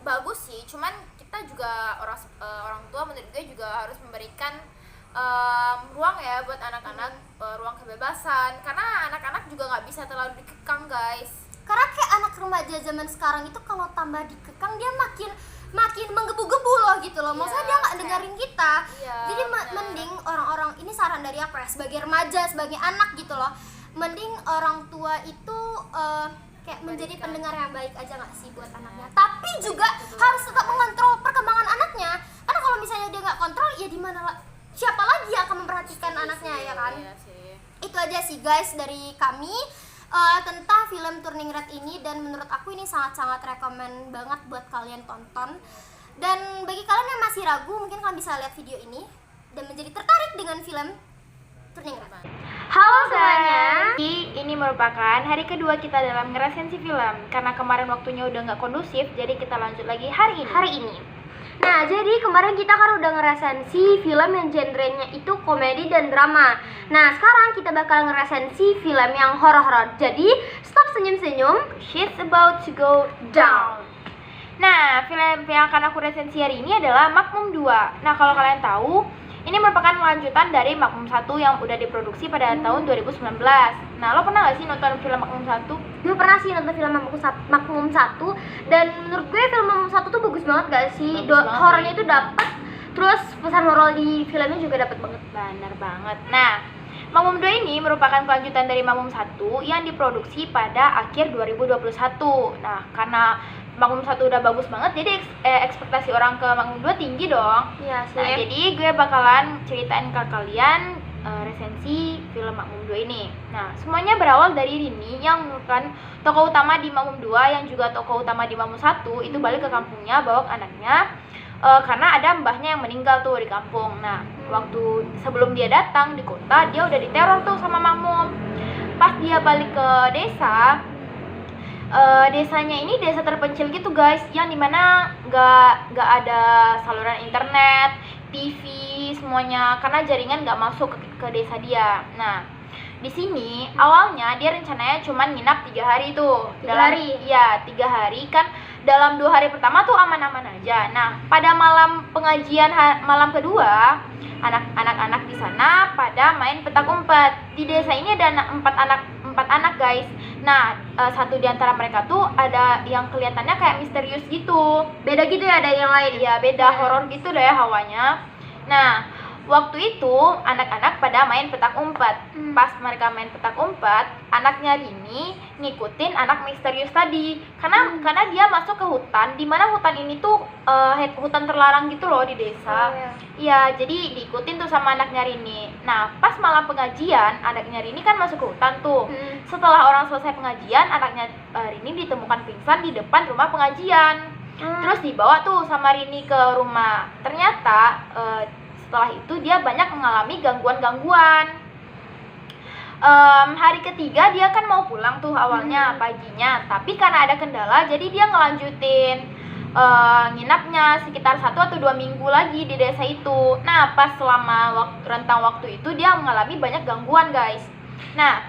bagus sih, cuman kita juga orang tua menurut gue juga harus memberikan ruang ya buat anak-anak, ruang kebebasan, karena anak-anak juga nggak bisa terlalu dikekang guys. Karena kayak anak remaja zaman sekarang itu kalau tambah dikekang dia makin menggebu-gebu loh gitu loh. Maksudnya dia nggak dengerin kita. Jadi mending orang-orang, ini saran dari aku ya, sebagai remaja, sebagai anak gitu loh, mending orang tua itu kayak menjadi pendengar yang baik aja nggak sih buat anaknya, tapi juga harus tetap mengontrol perkembangan anaknya. Karena kalau misalnya dia nggak kontrol, ya siapa lagi yang akan memperhatikan anaknya ya kan? Itu aja sih guys dari kami tentang film Turning Red ini, dan menurut aku ini sangat-sangat rekomen banget buat kalian tonton. Dan bagi kalian yang masih ragu, mungkin kalian bisa lihat video ini dan menjadi tertarik dengan film Turning Red. Halo semuanya, ini merupakan hari kedua kita dalam ngeresensi film. Karena kemarin waktunya udah nggak kondusif, jadi kita lanjut lagi hari ini. Nah, jadi kemarin kita kan udah ngeresensi film yang genrenya itu komedi dan drama. Nah, sekarang kita bakal ngeresensi film yang horor-horor. Jadi, stop senyum-senyum, shit's about to go down. Nah, film yang akan aku resensi hari ini adalah Makmum 2. Nah, kalau kalian tahu, ini merupakan lanjutan dari Makmum 1 yang udah diproduksi pada tahun 2019. Nah, lo pernah gak sih nonton film Makmum 1? Gue pernah sih nonton film Makmum 1, dan menurut gue film Makmum 1 tuh bagus banget gak sih? Bagus banget Horornya sih. itu dapet, terus pesan moral di filmnya juga dapet banget. Benar banget. Nah, Makmum 2 ini merupakan kelanjutan dari Makmum 1 yang diproduksi pada akhir 2021. Nah, karena Makmum 1 udah bagus banget, jadi ekspektasi orang ke Makmum 2 tinggi dong. Iya sih. Nah, jadi gue bakalan ceritain ke kalian resensi film Makmum 2 ini. Nah, semuanya berawal dari Rini yang merupakan tokoh utama di Makmum 2 yang juga tokoh utama di Makmum 1 itu balik ke kampungnya bawa anaknya karena ada mbahnya yang meninggal tuh di kampung. Nah, waktu sebelum dia datang di kota, dia udah diteror tuh sama Makmum. Pas dia balik ke desa, desanya ini desa terpencil gitu guys, yang dimana nggak ada saluran internet, TV, semuanya karena jaringan nggak masuk ke desa dia. Nah, di sini awalnya dia rencananya cuma nginap 3 hari tuh. 3 hari? Iya, 3 hari kan. Dalam 2 hari pertama tuh aman-aman aja. Nah, pada malam pengajian malam kedua, anak-anak di sana pada main petak umpet. Di desa ini ada 4 anak guys. Nah, satu di antara mereka tuh ada yang kelihatannya kayak misterius gitu. Beda gitu ya, ada yang lain. Iya, beda, horor gitu deh hawanya. Nah, waktu itu anak-anak pada main petak umpet. Pas mereka main petak umpet, anaknya Rini ngikutin anak misterius tadi. Karena dia masuk ke hutan, di mana hutan ini tuh hutan terlarang gitu loh di desa. Oh, iya. Iya, jadi diikutin tuh sama anaknya Rini. Nah, pas malam pengajian, anaknya Rini kan masuk ke hutan tuh. Setelah orang selesai pengajian, anaknya Rini ditemukan pingsan di depan rumah pengajian. Terus dibawa tuh sama Rini ke rumah. Ternyata setelah itu dia banyak mengalami gangguan-gangguan. Hari ketiga dia kan mau pulang tuh awalnya paginya, tapi karena ada kendala jadi dia ngelanjutin nginapnya sekitar 1 atau 2 minggu lagi di desa itu. Nah, pas selama rentang waktu itu dia mengalami banyak gangguan guys. Nah,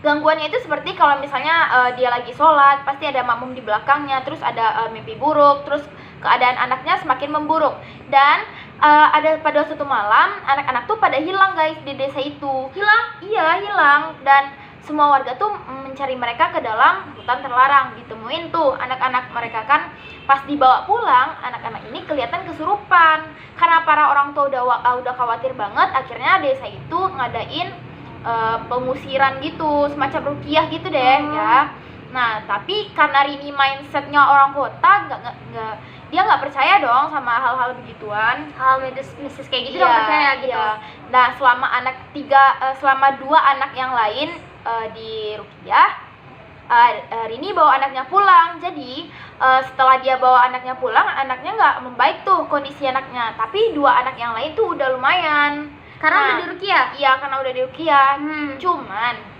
gangguannya itu seperti kalau misalnya dia lagi sholat, pasti ada makmum di belakangnya, terus ada mimpi buruk, terus keadaan anaknya semakin memburuk. Dan ada pada suatu malam, anak-anak tuh pada hilang guys di desa itu. Hilang? Iya, hilang. Dan semua warga tuh mencari mereka ke dalam hutan terlarang. Ditemuin tuh anak-anak mereka kan. Pas dibawa pulang, anak-anak ini kelihatan kesurupan. Karena para orang tua udah khawatir banget, akhirnya desa itu ngadain pengusiran gitu, semacam rukiah gitu deh ya. Nah, tapi karena Rini mindsetnya orang kota, dia nggak percaya dong sama hal-hal begituan. Hal mistis kayak gitu Iya, dong percaya gitu. iya. Nah, selama 2 anak yang lain di rukiah, Rini bawa anaknya pulang. Jadi setelah dia bawa anaknya pulang, anaknya nggak membaik tuh kondisi anaknya. Tapi 2 anak yang lain tuh udah lumayan. Karena udah di rukiah? Iya, karena udah di rukiah. Cuman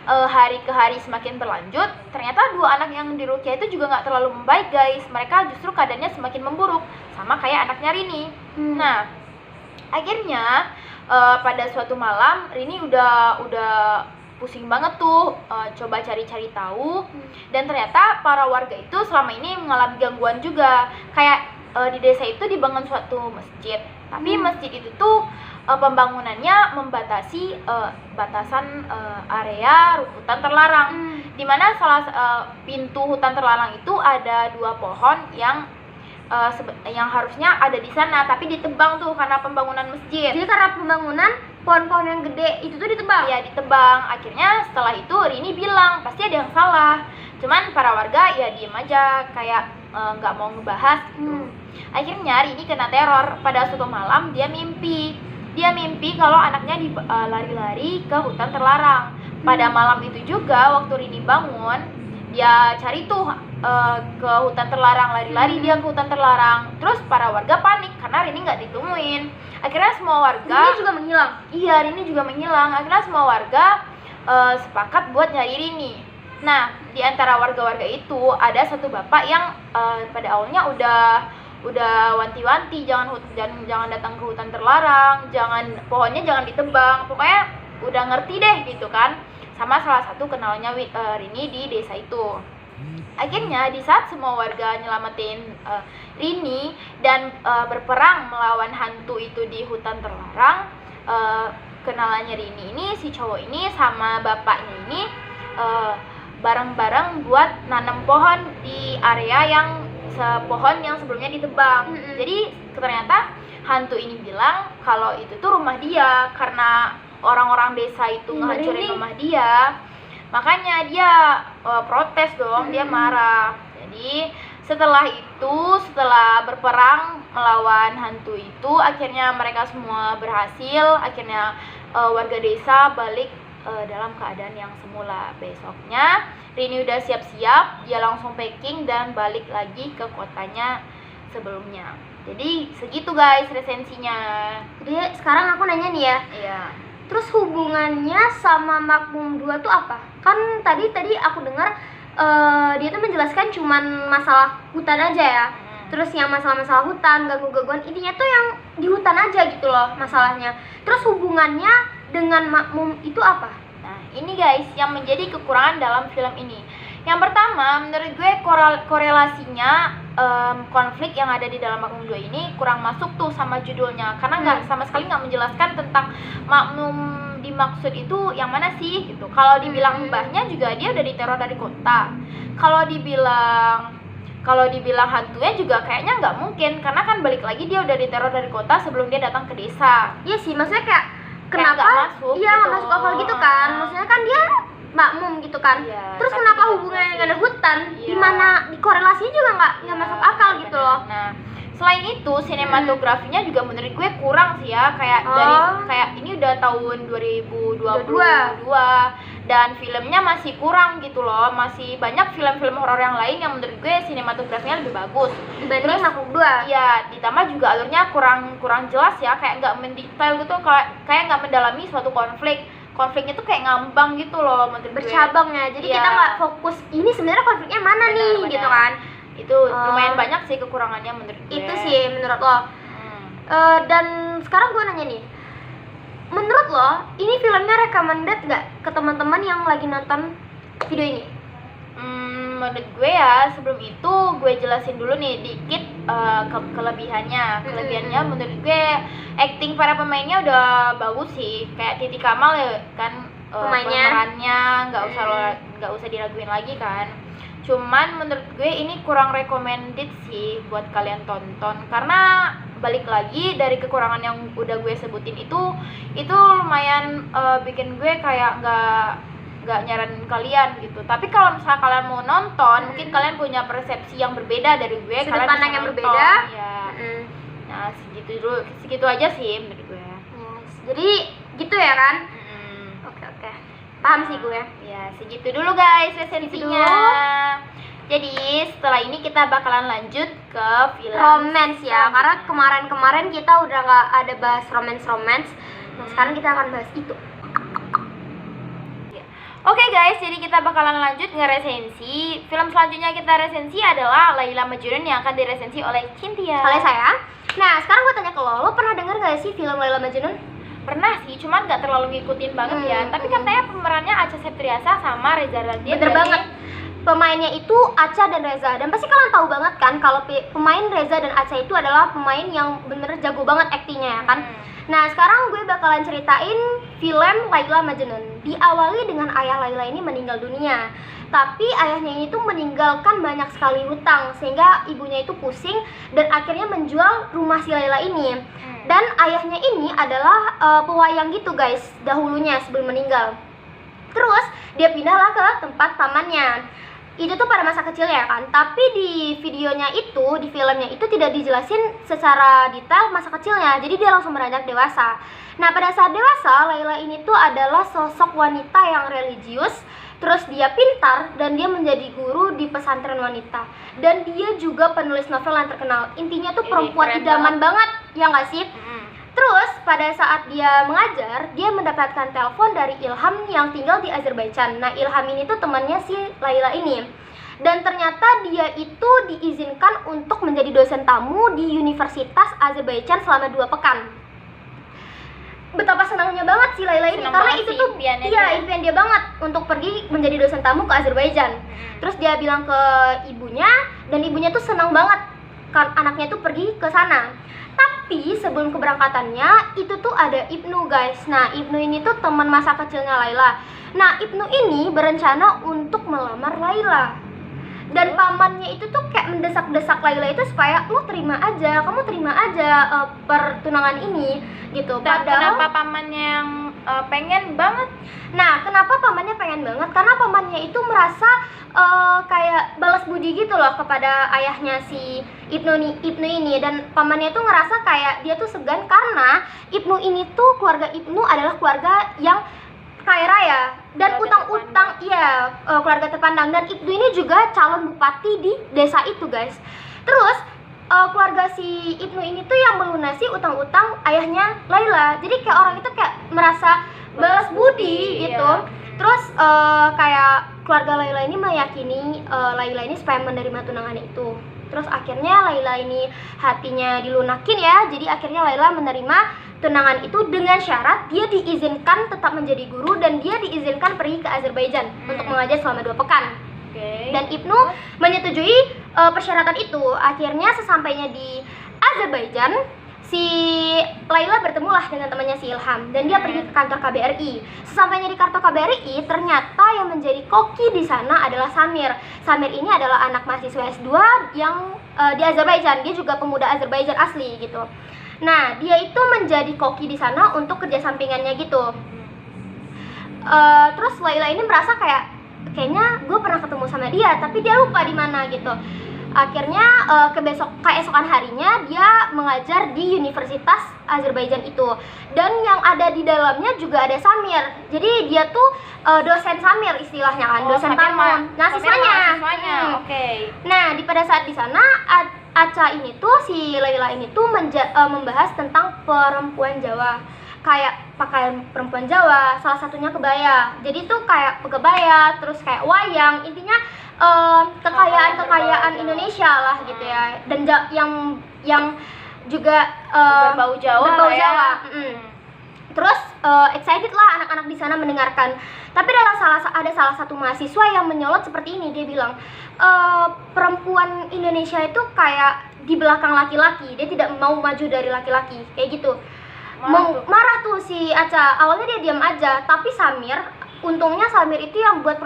hari ke hari semakin berlanjut, ternyata 2 anak yang di rukiah itu juga nggak terlalu membaik guys. Mereka justru keadaannya semakin memburuk, sama kayak anaknya Rini. Nah, akhirnya pada suatu malam Rini udah pusing banget tuh, coba cari-cari tahu. Dan ternyata para warga itu selama ini mengalami gangguan juga. Kayak di desa itu dibangun suatu masjid, tapi masjid itu tuh pembangunannya membatasi batasan area hutan terlarang, dimana pintu hutan terlarang itu ada 2 pohon yang harusnya ada di sana, tapi ditebang tuh karena pembangunan masjid. Jadi karena pembangunan, pohon-pohon yang gede itu tuh ditebang? Iya, ditebang. Akhirnya setelah itu Rini bilang pasti ada yang salah, cuman para warga ya diem aja, kayak nggak mau ngebahas gitu. Akhirnya Rini kena teror. Pada suatu malam dia mimpi kalau anaknya lari-lari ke hutan terlarang. Pada malam itu juga waktu Rini bangun, dia cari tuh ke hutan terlarang, lari-lari dia ke hutan terlarang. Terus para warga panik karena Rini nggak ditemuin. Akhirnya semua warga Rini juga menghilang? Iya, Rini juga menghilang. Akhirnya semua warga sepakat buat nyari Rini. Nah, di antara warga-warga itu ada satu bapak yang pada awalnya udah wanti-wanti jangan datang ke hutan terlarang, pohonnya jangan ditebang. Pokoknya udah ngerti deh gitu kan, sama salah satu kenalnya Rini di desa itu. Akhirnya di saat semua warga nyelamatin Rini dan berperang melawan hantu itu di hutan terlarang, kenalannya Rini ini, si cowok ini sama bapaknya ini bareng-bareng buat nanam pohon di area yang sepohon yang sebelumnya ditebang. Jadi ternyata hantu ini bilang kalau itu tuh rumah dia karena orang-orang desa itu ngehancurin rumah dia. Makanya dia protes dong, dia marah. Jadi setelah berperang melawan hantu itu, akhirnya mereka semua berhasil. Akhirnya warga desa balik dalam keadaan yang semula. Besoknya Rini udah siap-siap, dia langsung packing dan balik lagi ke kotanya sebelumnya. Jadi segitu guys resensinya. Jadi sekarang aku nanya nih ya. Iya. Terus hubungannya sama Makmum 2 tuh apa? Kan tadi aku dengar dia tuh menjelaskan cuman masalah hutan aja ya. Terus yang masalah-masalah hutan, ganggu-gangguan, intinya tuh yang di hutan aja gitu loh masalahnya. Terus hubungannya dengan Makmum itu apa? Nah, ini guys yang menjadi kekurangan dalam film ini. Yang pertama, menurut gue korelasinya konflik yang ada di dalam Makmum 2 ini kurang masuk tuh sama judulnya. Karena sama sekali nggak menjelaskan tentang Makmum dimaksud itu yang mana sih gitu. Kalau dibilang mbahnya juga dia udah diteror dari kota. Kalau dibilang hantunya juga kayaknya nggak mungkin, karena kan balik lagi dia udah diteror dari kota sebelum dia datang ke desa. Iya sih, maksudnya kayak Kayak kenapa? nggak masuk Iya, nggak gitu. masuk akal gitu kan. Maksudnya kan dia makmum gitu kan. Iya, Terus tapi kenapa nggak hubungannya jelas dengan sih. hutan? Iya. Dimana di korelasinya juga nggak masuk akal gitu loh. Nah, selain itu sinematografinya juga menurut gue kurang sih ya, kayak kayak ini udah tahun 2022 dan filmnya masih kurang gitu loh. Masih banyak film-film horor yang lain yang menurut gue sinematografinya lebih bagus Dibanding Makmum 2. Iya, ditambah juga alurnya kurang jelas ya, kayak nggak mendetail gitu, kayak nggak mendalami suatu konfliknya tuh kayak ngambang gitu loh menurut gue. Bercabang ya. Jadi Iya. kita nggak fokus ini sebenarnya konfliknya mana nih Benar. gitu kan. Itu lumayan banyak sih kekurangannya menurut gue. Itu sih menurut lo. Dan sekarang gue nanya nih, menurut lo ini filmnya recommended nggak ke teman-teman yang lagi nonton video ini? Menurut gue ya, sebelum itu gue jelasin dulu nih dikit kelebihannya. Kelebihannya menurut gue acting para pemainnya udah bagus sih. Kayak Titi Kamal ya kan, Pemainnya. pemerannya nggak usah diraguin lagi kan. Cuman menurut gue ini kurang recommended sih buat kalian tonton, karena balik lagi dari kekurangan yang udah gue sebutin itu lumayan bikin gue kayak nggak nyaranin kalian gitu. Tapi kalau misalnya kalian mau nonton, mungkin kalian punya persepsi yang berbeda dari gue, Sudut kalian pandang bisa yang nonton. berbeda. Ya. Nah segitu aja sih menurut gue. Yes. Jadi gitu ya kan? Oke. Paham sih gue. Ya segitu dulu guys resensinya. Jadi setelah ini kita bakalan lanjut ke film Romance ya, karena kemarin kita udah nggak ada bahas romance. Nah sekarang kita akan bahas itu. Oke guys, jadi kita bakalan lanjut ngeresensi. Film selanjutnya kita resensi adalah Laila Majnun yang akan diresensi oleh Cynthia. Oleh saya. Nah sekarang gue tanya ke lo pernah denger gak sih film Laila Majnun? Pernah sih, cuman nggak terlalu ngikutin banget ya. Tapi katanya pemerannya Acha Septriasa sama Reza Radian. Bener banget. Pemainnya itu Acha dan Reza, dan pasti kalian tahu banget kan kalau pemain Reza dan Acha itu adalah pemain yang bener jago banget aktingnya ya kan. Nah sekarang gue bakalan ceritain film Laila Majnun. Diawali dengan ayah Laila ini meninggal dunia, tapi ayahnya ini tuh meninggalkan banyak sekali hutang sehingga ibunya itu pusing dan akhirnya menjual rumah si Laila ini. Dan ayahnya ini adalah pewayang gitu guys dahulunya sebelum meninggal. Terus dia pindahlah ke tempat pamannya. Itu tuh pada masa kecilnya kan, tapi di videonya itu, di filmnya itu tidak dijelasin secara detail masa kecilnya, jadi dia langsung beranjak dewasa. Nah pada saat dewasa, Laila ini tuh adalah sosok wanita yang religius, terus dia pintar dan dia menjadi guru di pesantren wanita, dan dia juga penulis novel yang terkenal. Intinya tuh perempuan keren idaman banget, ya nggak sih? Terus pada saat dia mengajar, dia mendapatkan telepon dari Ilham yang tinggal di Azerbaijan. Nah Ilham ini tuh temannya si Laila ini. Dan ternyata dia itu diizinkan untuk menjadi dosen tamu di Universitas Azerbaijan selama 2 pekan. betapa senangnya banget si Laila ini, Senang karena banget itu sih tuh impiannya iya dia. impian dia banget untuk pergi menjadi dosen tamu ke Azerbaijan. Terus dia bilang ke ibunya, dan ibunya tuh senang banget kan anaknya tuh pergi ke sana. Tapi sebelum keberangkatannya itu tuh ada Ibnu guys. Nah Ibnu ini tuh teman masa kecilnya Laila. Nah Ibnu ini berencana untuk melamar Laila. Dan pamannya itu tuh kayak mendesak-desak Laila itu supaya kamu terima aja pertunangan ini gitu. Dan Padahal kenapa pamannya yang pengen banget? nah, kenapa pamannya pengen banget? Karena pamannya itu merasa kayak balas budi gitu loh kepada ayahnya si Ibnu ini, dan pamannya tuh ngerasa kayak dia tuh segan karena Ibnu ini tuh, keluarga Ibnu adalah keluarga yang kaya raya dan Keluarga utang-utang, iya, keluarga terpandang, dan Ibnu ini juga calon bupati di desa itu guys. Terus keluarga si Ibnu ini tuh yang melunasi utang-utang ayahnya Laila. Jadi kayak orang itu kayak merasa balas budi gitu. Iya. Terus kayak keluarga Laila ini meyakini Laila ini supaya menerima tunangan itu. Terus akhirnya Laila ini hatinya dilunakin ya. Jadi akhirnya Laila menerima tunangan itu dengan syarat dia diizinkan tetap menjadi guru dan dia diizinkan pergi ke Azerbaijan untuk mengajar selama 2 pekan. Oke. Dan Ibnu menyetujui persyaratan itu. Akhirnya sesampainya di Azerbaijan, si Laila bertemulah dengan temannya si Ilham dan dia pergi ke kantor KBRI. Sesampainya di kantor KBRI, ternyata yang menjadi koki di sana adalah Samir. Samir ini adalah anak mahasiswa S2 yang di Azerbaijan. Dia juga pemuda Azerbaijan asli gitu. Nah, dia itu menjadi koki di sana untuk kerja sampingannya gitu. Terus Laila ini merasa kayaknya gue pernah ketemu sama dia, tapi dia lupa di mana gitu. Akhirnya keesokan harinya dia mengajar di Universitas Azerbaijan itu, dan yang ada di dalamnya juga ada Samir. Jadi dia tuh dosen Samir istilahnya kan, dosen tamu. Nah, siswanya. Oke. Nah, pada saat di sana Aca ini tuh, si Laila ini tuh membahas tentang perempuan Jawa, kayak pakaian perempuan Jawa, salah satunya kebaya. Jadi tuh kayak kebaya, terus kayak wayang, intinya kekayaan Indonesia lah gitu ya. Dan yang juga Berbau Jawa berbau lah ya. Jawa. Terus excited lah anak-anak di sana mendengarkan. Tapi ada salah satu mahasiswa yang menyolot seperti ini. Dia bilang perempuan Indonesia itu kayak di belakang laki-laki. Dia tidak mau maju dari laki-laki, kayak gitu. Marah tuh si Aca. Awalnya dia diam aja, tapi untungnya Samir itu yang buat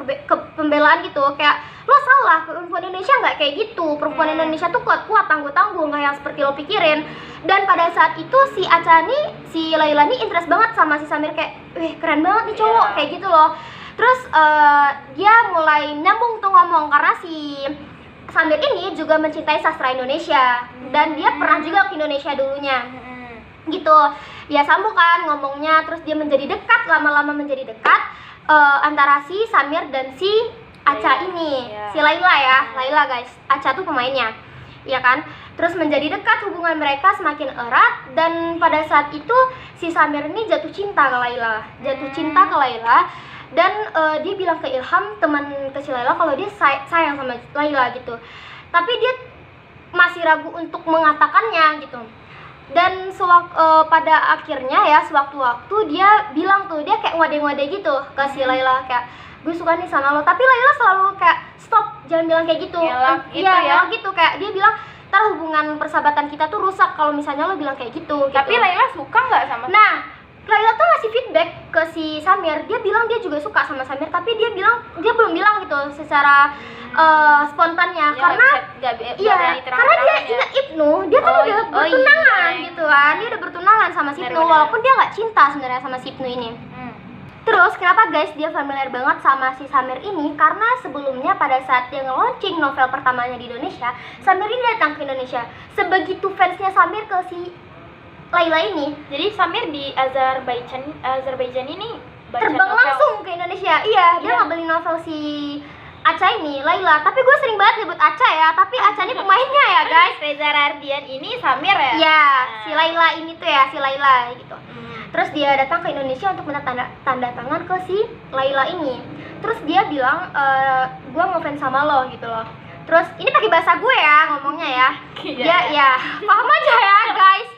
pembelaan gitu. Kayak lo salah, perempuan Indonesia nggak kayak gitu. Perempuan Indonesia tuh kuat-kuat, tangguh-tangguh, nggak yang seperti lo pikirin. Dan pada saat itu si Aca nih, si Laila nih interest banget sama si Samir, kayak keren banget nih cowok, kayak gitu loh. Terus dia mulai nyambung tuh ngomong, karena si Samir ini juga mencintai sastra Indonesia dan dia pernah juga ke Indonesia dulunya gitu. Ya sambung kan ngomongnya, terus dia menjadi dekat, lama-lama menjadi dekat antara si Samir dan si Aca ini, si Laila ya, Laila guys, Aca tuh pemainnya, ya kan. Terus menjadi dekat, hubungan mereka semakin erat, dan pada saat itu si Samir ini jatuh cinta ke Laila, dan dia bilang ke Ilham, teman kecil Laila, kalau dia sayang sama Laila gitu. Tapi dia masih ragu untuk mengatakannya gitu. Dan pada akhirnya ya, sewaktu-waktu dia bilang tuh, dia kayak ngode-ngode gitu ke si Laila, kayak gue suka nih sama lo. Tapi Laila selalu kayak stop, jangan bilang kayak gitu. Iya gitu, kayak dia bilang ntar hubungan persahabatan kita tuh rusak kalau misalnya lo bilang kayak gitu. Tapi Laila suka nggak sama? Nah, Laila tuh ngasih feedback ke si Samir. Dia bilang dia juga suka sama Samir, tapi dia belum bilang gitu secara spontannya, karena karena dia ingat Ibnu, dia kan udah bertunangan gitu kan, dia udah bertunangan sama si Ibnu, walaupun dia nggak cinta sebenarnya sama si Ibnu ini. Terus kenapa guys dia familiar banget sama si Samir ini? Karena sebelumnya pada saat dia nge-launching novel pertamanya di Indonesia, Samir ini datang ke Indonesia. Sebegitu fansnya Samir ke si Laila ini. Jadi Samir di Azerbaijan ini terbang langsung ke Indonesia. Iya, dia nggak beli novel si Aca ini, Laila. Tapi gue sering banget nyebut Aca ya, tapi Aca ini pemainnya ya guys. Reza Rardian ini Samir ya? Iya, si Laila ini tuh ya, si Laila gitu. Terus dia datang ke Indonesia untuk minta tanda tangan ke si Laila ini. Terus dia bilang, gue ngefans sama lo gitu loh. Terus ini pakai bahasa gue ya ngomongnya ya. Ya paham aja ya guys.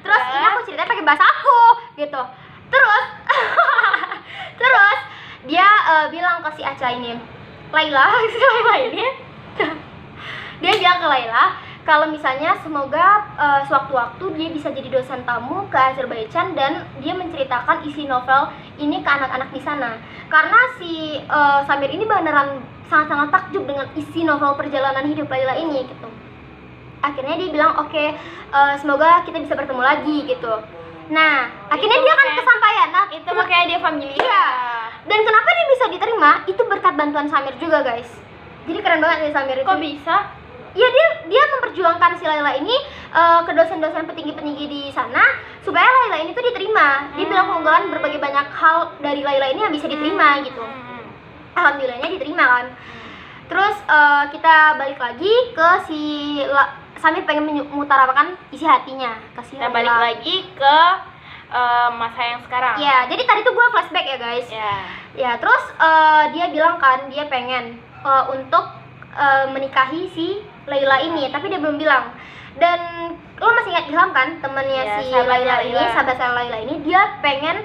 Terus ini aku ceritanya pakai bahasa aku gitu. Terus terus dia bilang ke si Aca ini, Laila, si Laila ini dia bilang ke Laila kalau misalnya semoga sewaktu-waktu dia bisa jadi dosen tamu ke Azerbaijan dan dia menceritakan isi novel ini ke anak-anak di sana. Karena si Samir ini beneran sangat-sangat takjub dengan isi novel perjalanan hidup Laila ini gitu. Akhirnya dia bilang oke, semoga kita bisa bertemu lagi gitu. Nah, akhirnya dia kan kesampaian. Nah, Itu makanya dia familiar. iya. Dan kenapa dia bisa diterima? Itu berkat bantuan Samir juga, guys. Jadi keren banget nih Samir itu. Kok bisa? Iya, dia memperjuangkan si Laila ini ke dosen-dosen petinggi-petinggi di sana supaya Laila ini tuh diterima. Dia bilang keunggulan berbagai banyak hal dari Laila ini yang bisa diterima gitu. Alhamdulillahnya diterima kan. Terus kita balik lagi ke si Samir pengen mengutarakan isi hatinya ke si Kita Laila. balik lagi ke masa yang sekarang. Ya, jadi tadi tuh gue flashback ya guys. Ya. Ya, terus dia bilang kan dia pengen untuk menikahi si Laila ini, tapi dia belum bilang. Dan lo masih ingat Ilham kan, temannya Ya, si sahabatnya Laila ini, Laila. sahabat Laila ini, dia pengen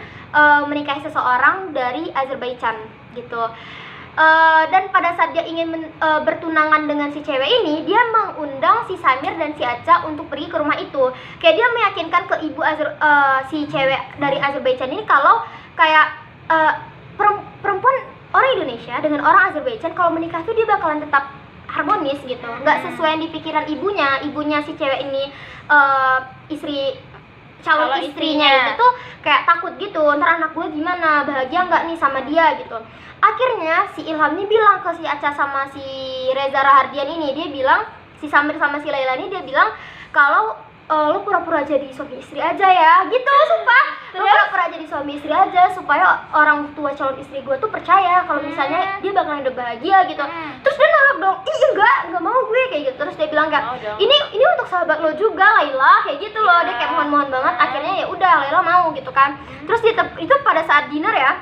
menikahi seseorang dari Azerbaijan gitu. Dan pada saat dia ingin bertunangan dengan si cewek ini, dia mengundang si Samir dan si Aca untuk pergi ke rumah itu. Kayak dia meyakinkan ke ibu si cewek dari Azerbaijan ini kalau kayak perempuan orang Indonesia dengan orang Azerbaijan kalau menikah tuh dia bakalan tetap harmonis gitu, nggak sesuai yang di pikiran ibunya si cewek ini, calon Calon istrinya istrinya. itu tuh kayak takut gitu, ntar anak gue gimana, bahagia nggak nih sama dia gitu. Akhirnya si Ilham ini bilang ke si Aca sama si Reza Rahardian ini, dia bilang, si Samir sama si Laila ini dia bilang kalau lo pura-pura jadi suami istri aja ya gitu, sumpah. Lo pura-pura jadi suami istri aja supaya orang tua calon istri gue tuh percaya kalau misalnya dia bakalan hidup bahagia gitu. Terus dia nolak dong, ih enggak mau gue kayak gitu. Terus dia bilang Mau kayak dong. ini untuk sahabat lo juga Laila kayak gitu loh. Dia kayak mohon-mohon banget. Akhirnya ya udah Laila mau gitu kan. Terus itu pada saat dinner ya,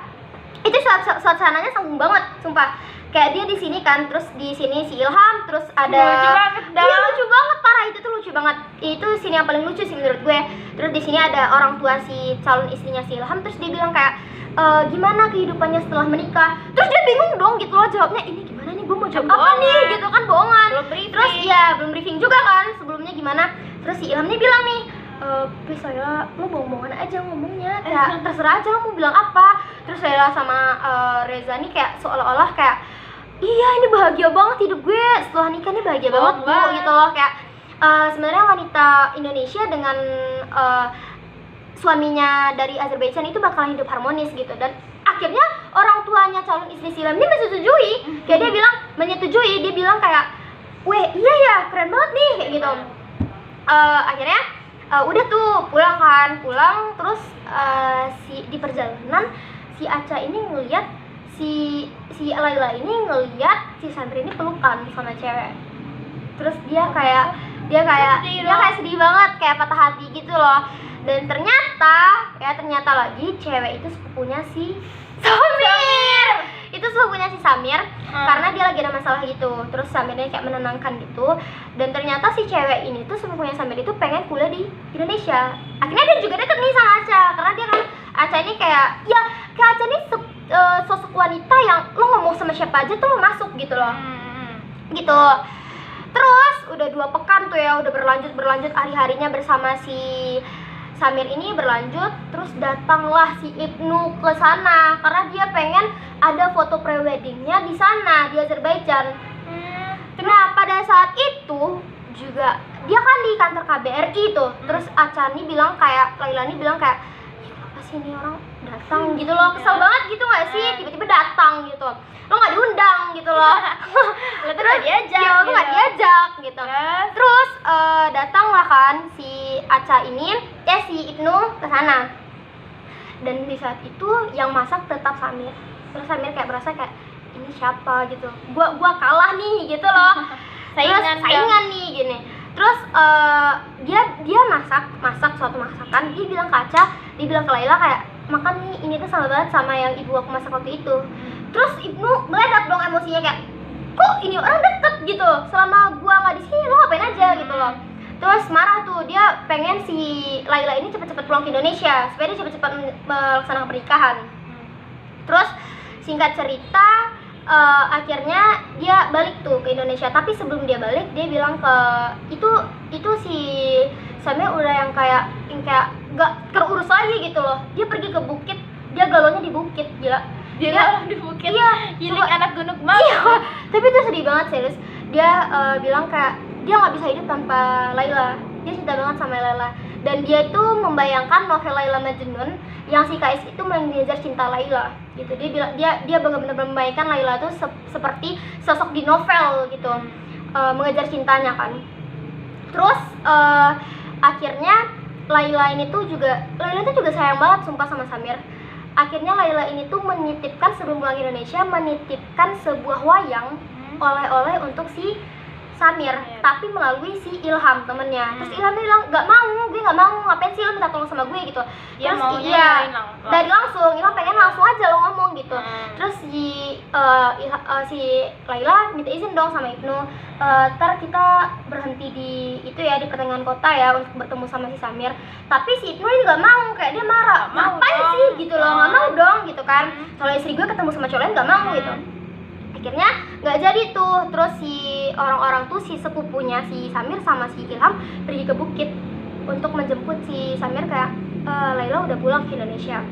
itu suasananya sanggung banget sumpah. Kayak dia di sini kan, terus di sini si Ilham, terus ada Lucu banget dong. Iya, lucu banget, parah, itu tuh lucu banget. Itu scene yang paling lucu sih menurut gue. Terus di sini ada orang tua si calon istrinya si Ilham, terus dia bilang kayak gimana kehidupannya setelah menikah. Terus dia bingung dong gitu loh jawabnya, ini gimana nih, gue mau jawab apa nih gitu kan, bohongan. Belum briefing. Terus ya belum briefing juga kan sebelumnya gimana. Terus si Ilham nih bilang nih, please Laila, lo bohong-bohongan aja ngomongnya, kayak terserah aja lo mau bilang apa. Terus Laila sama Reza nih kayak seolah-olah kayak, iya ini bahagia banget hidup gue setelah nikah, nih bahagia banget bu gitu loh. Kayak sebenarnya wanita Indonesia dengan suaminya dari Azerbaijan itu bakalan hidup harmonis gitu. Dan akhirnya orang tuanya calon istri si Ilham ini menyetujui. Kayak dia bilang menyetujui, dia bilang kayak, weh iya ya keren banget nih kayak gitu. Akhirnya udah tuh pulang terus di perjalanan si Aca ini ngeliat si Laila ini ngeliat si Samir ini pelukan sama cewek. Terus dia kayak sedih banget, kayak patah hati gitu loh. Dan ternyata lagi cewek itu sepupunya si Samir. Itu sepupunya si Samir karena dia lagi ada masalah gitu. Terus Samirnya kayak menenangkan gitu. Dan ternyata si cewek ini tuh sepupunya Samir itu pengen kuliah di Indonesia. Akhirnya dia juga deket nih sama Aca, karena dia kan Aca ini kayak Aca ini sosok wanita yang lo ngomong sama siapa aja tuh lo masuk gitu loh. Gitu. Terus udah 2 pekan tuh ya, udah berlanjut hari-harinya bersama si Samir ini berlanjut. Terus datanglah si Ibnu ke sana karena dia pengen ada foto preweddingnya di sana di Azerbaijan. Nah pada saat itu juga dia kan di kantor KBRI tuh. Terus Aca nih bilang kayak, Laila nih bilang kayak, kenapa sih ini orang datang gitu loh, kesel banget gitu nggak sih, tiba-tiba datang gitu, lo nggak diundang gitu loh. Terus diajak. Ya lo nggak diajak gitu. Terus datanglah kan si Aca ini, si Ibnu ke sana. Dan di saat itu yang masak tetap Samir. Terus Samir kayak berasa kayak, ini siapa gitu, gua kalah nih gitu loh. saingan nih gini. Terus dia masak suatu masakan, dia bilang ke Aca, dia bilang ke Laila kayak, makan nih, ini tuh sama banget sama yang ibu aku masak waktu itu. Terus Ibnu meledak dong emosinya kayak, kok ini orang deket gitu, selama gua nggak di sini lo ngapain aja gitu loh. Terus marah tuh, dia pengen si Laila ini cepet-cepet pulang ke Indonesia supaya dia cepet-cepet melaksanakan pernikahan. Terus singkat cerita akhirnya dia balik tuh ke Indonesia, tapi sebelum dia balik dia bilang ke itu si Samir udah yang kayak gak terurus lagi gitu loh. Dia pergi ke bukit, dia galonya di bukit, gila. Dia galau di bukit. Iya, Giling coba- anak gunung banget. Iya, tapi itu sedih banget serius. Dia bilang kayak dia nggak bisa hidup tanpa Laila. Dia cinta banget sama Laila. Dan dia itu membayangkan novel Laila Majnun yang si Kais itu mengejar cinta Laila gitu. Dia bilang dia benar-benar membayangkan Laila itu seperti sosok di novel gitu, mengejar cintanya kan. Terus akhirnya Laila itu juga sayang banget sumpah sama Samir. Akhirnya Laila ini tuh menitipkan sebelum pulang ke Indonesia, menitipkan sebuah wayang oleh-oleh untuk si Samir, tapi melalui si Ilham temennya. Terus Ilham bilang gue nggak mau, ngapain sih lo minta tolong sama gue gitu. Dia Terus maunya iya, langsung. dari langsung Ilham pengen langsung aja lo ngomong gitu. Terus si Laila minta izin dong sama Ibnu, ntar kita berhenti di itu ya, di pertengahan kota ya untuk bertemu sama si Samir. Tapi si Ibnu ini nggak mau, kayak dia marah, Nggak mau ngapain dong. sih gitu loh, nggak mau dong gitu kan. Soalnya istri gue ketemu sama cowok lain nggak mau gitu. Akhirnya nggak jadi tuh. Terus si orang-orang tuh, si sepupunya si Samir sama si Ilham pergi ke bukit untuk menjemput si Samir, kayak Laila udah pulang ke Indonesia.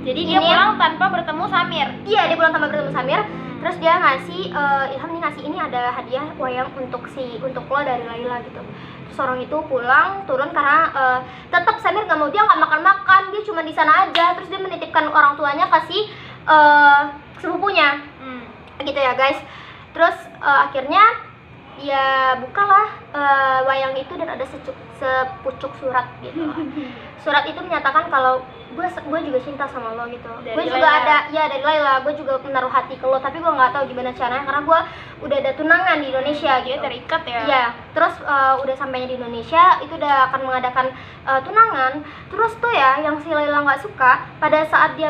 Jadi dia Ini- pulang tanpa bertemu Samir. Iya, dia pulang tanpa bertemu Samir. Terus dia ngasih Ilham nih ngasih ini ada hadiah wayang untuk lo dari Laila gitu. Terus orang itu pulang turun karena tetap Samir nggak mau, dia nggak makan, dia cuma di sana aja. Terus dia menitipkan orang tuanya kasih sepupunya gitu ya guys. Terus akhirnya ya bukalah wayang itu dan ada sepucuk surat gitu. Surat itu menyatakan kalau gue juga cinta sama lo gitu. Dari Gue juga Laila. dari Laila, gue juga menaruh hati ke lo, tapi gue nggak tahu gimana caranya karena gue udah ada tunangan di Indonesia Dia gitu. terikat ya. Iya, terus udah sampainya di Indonesia itu udah akan mengadakan tunangan. Terus tuh ya yang si Laila nggak suka pada saat dia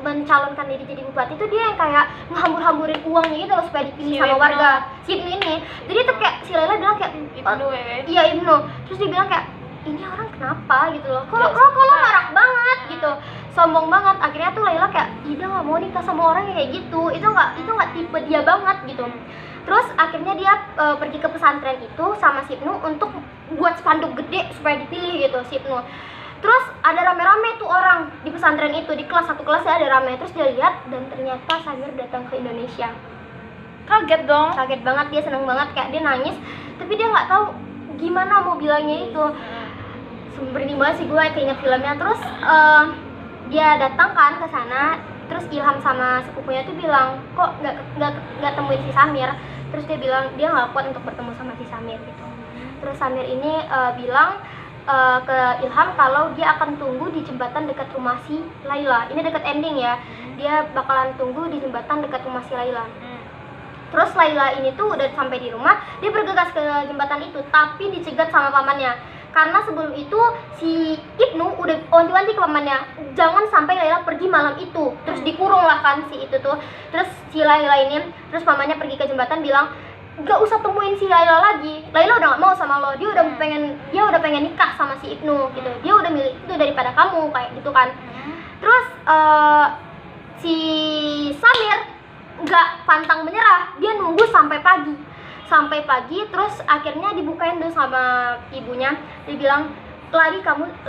mencalonkan diri jadi bupati itu dia yang kayak ngehambur-hamburin uangnya gitu loh supaya dipilih Si sama Ibnu. warga. Si Ibnu ini. Jadi tuh kayak si Laila bilang kayak Ibnu ya guys. iya Ibnu. Terus dia bilang kayak ini orang kenapa gitu loh. Kalau Nggak lo suka. marah banget gitu. Sombong banget. Akhirnya tuh Laila kayak Ida nggak mau nikah sama orang yang kayak gitu. Itu nggak tipe dia banget gitu. Terus akhirnya dia pergi ke pesantren itu sama si Ibnu untuk buat spanduk gede supaya dipilih gitu si Ibnu. Terus ada rame-rame tuh orang di pesantren itu, di kelas satu kelas ya ada rame. Terus dia lihat dan ternyata Samir datang ke Indonesia. Kaget dong. Kaget banget, dia seneng banget, kayak dia nangis. Tapi dia nggak tahu gimana mau bilangnya itu. Merinding banget sih gue keinget filmnya. Terus dia datang kan ke sana. Terus Ilham sama sepupunya tuh bilang kok nggak temuin si Samir. Terus dia bilang dia nggak kuat untuk bertemu sama si Samir gitu. Terus Samir ini bilang ke Ilham kalau dia akan tunggu di jembatan dekat rumah si Laila. Ini dekat ending ya. Dia bakalan tunggu di jembatan dekat rumah si Laila. Terus Laila ini tuh udah sampai di rumah, dia bergegas ke jembatan itu, tapi dicegat sama pamannya. Karena sebelum itu si Ibnu udah wanti-wanti ke pamannya, jangan sampai Laila pergi malam itu. Terus dikurung lah kan si itu tuh. Terus si Laila ini, terus pamannya pergi ke jembatan bilang, gak usah temuin si Laila lagi. Laila udah gak mau sama lo, dia udah pengen nikah sama si Ibnu gitu. Dia udah milih itu daripada kamu kayak gitu kan. Terus si Samir nggak pantang menyerah, dia nunggu sampai pagi. Terus akhirnya dibukain tuh sama ibunya, dia bilang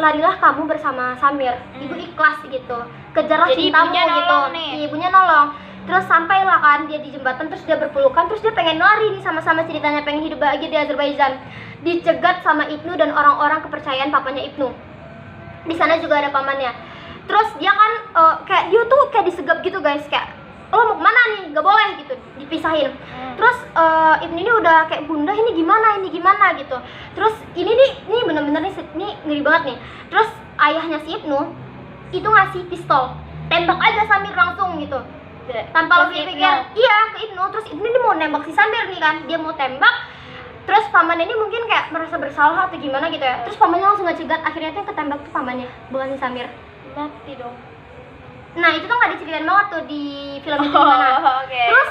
larilah kamu bersama Samir. Ibu ikhlas gitu, kejarlah Jadi cintamu ibunya gitu. nolong nih. Ibunya nolong. Terus sampailah kan dia di jembatan, terus dia berpelukan, terus dia pengen lari nih sama-sama ceritanya, pengen hidup bahagia di Azerbaijan. Dicegat sama Ibnu dan orang-orang kepercayaan papanya Ibnu. Di sana juga ada pamannya. Terus dia kan kayak dia tuh kayak disegap gitu guys, kayak lo mau kemana nih, gak boleh gitu, dipisahin. Terus Ibnu ini udah kayak bunda ini gimana gitu. Terus ini bener-bener nih ngeri banget nih. Terus ayahnya si Ibnu itu ngasih pistol, tembak aja Samir langsung gitu, tanpa lebih pikir. Iya ke Ibnu. Terus Ibnu ini mau nembak si Samir nih kan, dia mau tembak. Terus pamannya ini mungkin kayak merasa bersalah atau gimana gitu ya. Terus pamannya langsung ngecegat, akhirnya tuh yang ketembak tuh pamannya, bukan si Samir. Mati dong. Nah itu tuh nggak diceritain banget tuh di film itu gimana. Oke. Terus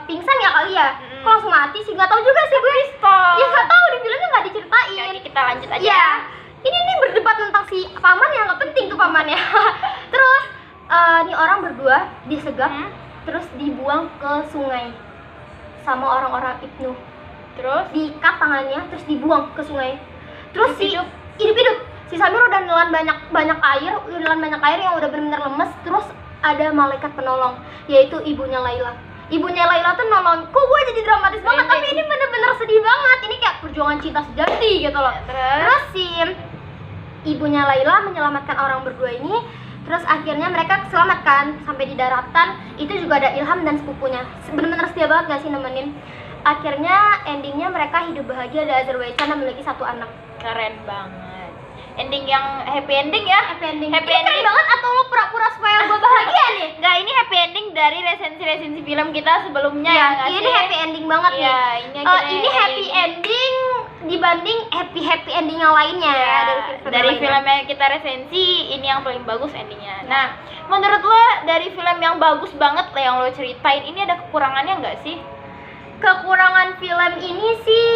pingsan ya kali ya? Kok langsung mati sih? Nggak tahu juga sih gue. Pistol. Ya nggak tahu, di filmnya nggak diceritain. Nggak kita lanjut aja. Iya, ini nih berdebat tentang si paman yang nggak penting tuh pamannya. Terus nih orang berdua disegap, terus dibuang ke sungai sama orang-orang Ibnu. Terus Diikat tangannya, terus dibuang ke sungai. Terus Hidup-hidup. hidup-hidup. Si Samir udah nelan banyak air yang udah benar-benar lemes. Terus ada malaikat penolong, yaitu ibunya Laila. Ibunya Laila tuh nolong. Kok gue jadi dramatis banget, tapi ini bener-bener sedih banget. Ini kayak perjuangan cinta sejati gitu loh. Terus si ibunya Laila menyelamatkan orang berdua ini. Terus akhirnya mereka selamatkan sampai di daratan. Itu juga ada Ilham dan sepupunya. Bener-bener setia banget gak sih nemenin. Akhirnya endingnya mereka hidup bahagia di Azerbaijan dan memiliki satu anak. keren banget. Ending yang happy ending ya? Happy ending. Happy Ini ending. keren banget atau lo pura-pura supaya gue bahagia nih? Enggak, ini happy ending dari resensi-resensi film kita sebelumnya ya nggak Ini sih? happy ending banget nih. Iya, ini akhirnya Ini happy ending dibanding happy ending yang lainnya ya, dari film yang kita resensi, ini yang paling bagus endingnya. Nah, menurut lo dari film yang bagus banget lah yang lo ceritain, ini ada kekurangannya nggak sih? Kekurangan film ini sih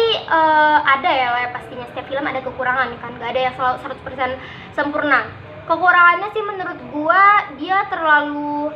ada ya lah, pastinya setiap film ada kekurangan kan, nggak ada yang selalu 100% sempurna. Kekurangannya sih menurut gua dia terlalu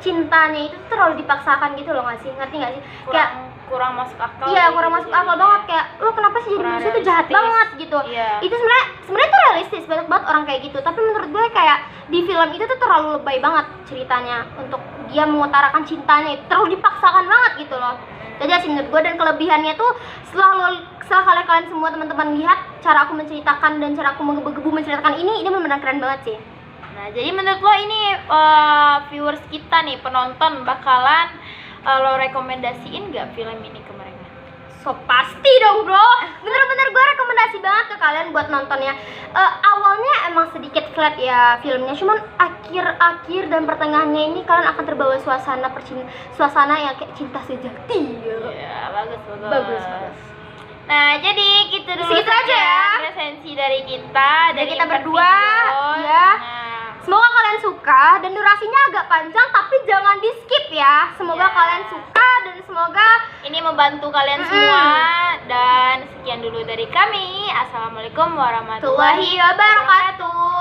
cintanya itu terlalu dipaksakan gitu loh, nggak sih, ngerti nggak sih? Kayak kurang masuk akal. iya, gitu kurang masuk jadinya. akal banget, kayak lo kenapa sih jadi Kurang manusia itu jahat realistis. banget gitu. Iya. Itu sebenarnya tuh realistis, banyak banget orang kayak gitu, tapi menurut gue kayak di film itu tuh terlalu lebay banget ceritanya untuk dia mengutarakan cintanya, itu terlalu dipaksakan banget gitu loh. Jadi sih menurut gue, dan kelebihannya tuh setelah kalian semua teman-teman lihat cara aku menceritakan dan cara aku menggebu-gebu menceritakan ini benar-benar keren banget sih. Nah, jadi menurut lo ini viewers kita nih, penonton bakalan lo rekomendasiin nggak film ini ke mereka? So pasti dong bro, bener-bener gue rekomendasi banget ke kalian buat nontonnya. Awalnya emang sedikit flat ya filmnya, cuman akhir dan pertengahannya ini kalian akan terbawa suasana yang kayak cinta sejati gitu. Ya, bagus. Bagus. Nah, jadi gitu dulu Segitu aja ya. resensi dari kita, Dari kita 4 berdua, video. ya. Nah, Semoga kalian suka, dan durasinya agak panjang tapi jangan di skip ya. Semoga Ya. kalian suka dan semoga ini membantu kalian semua, dan sekian dulu dari kami. Assalamualaikum warahmatullahi Tullahi wabarakatuh.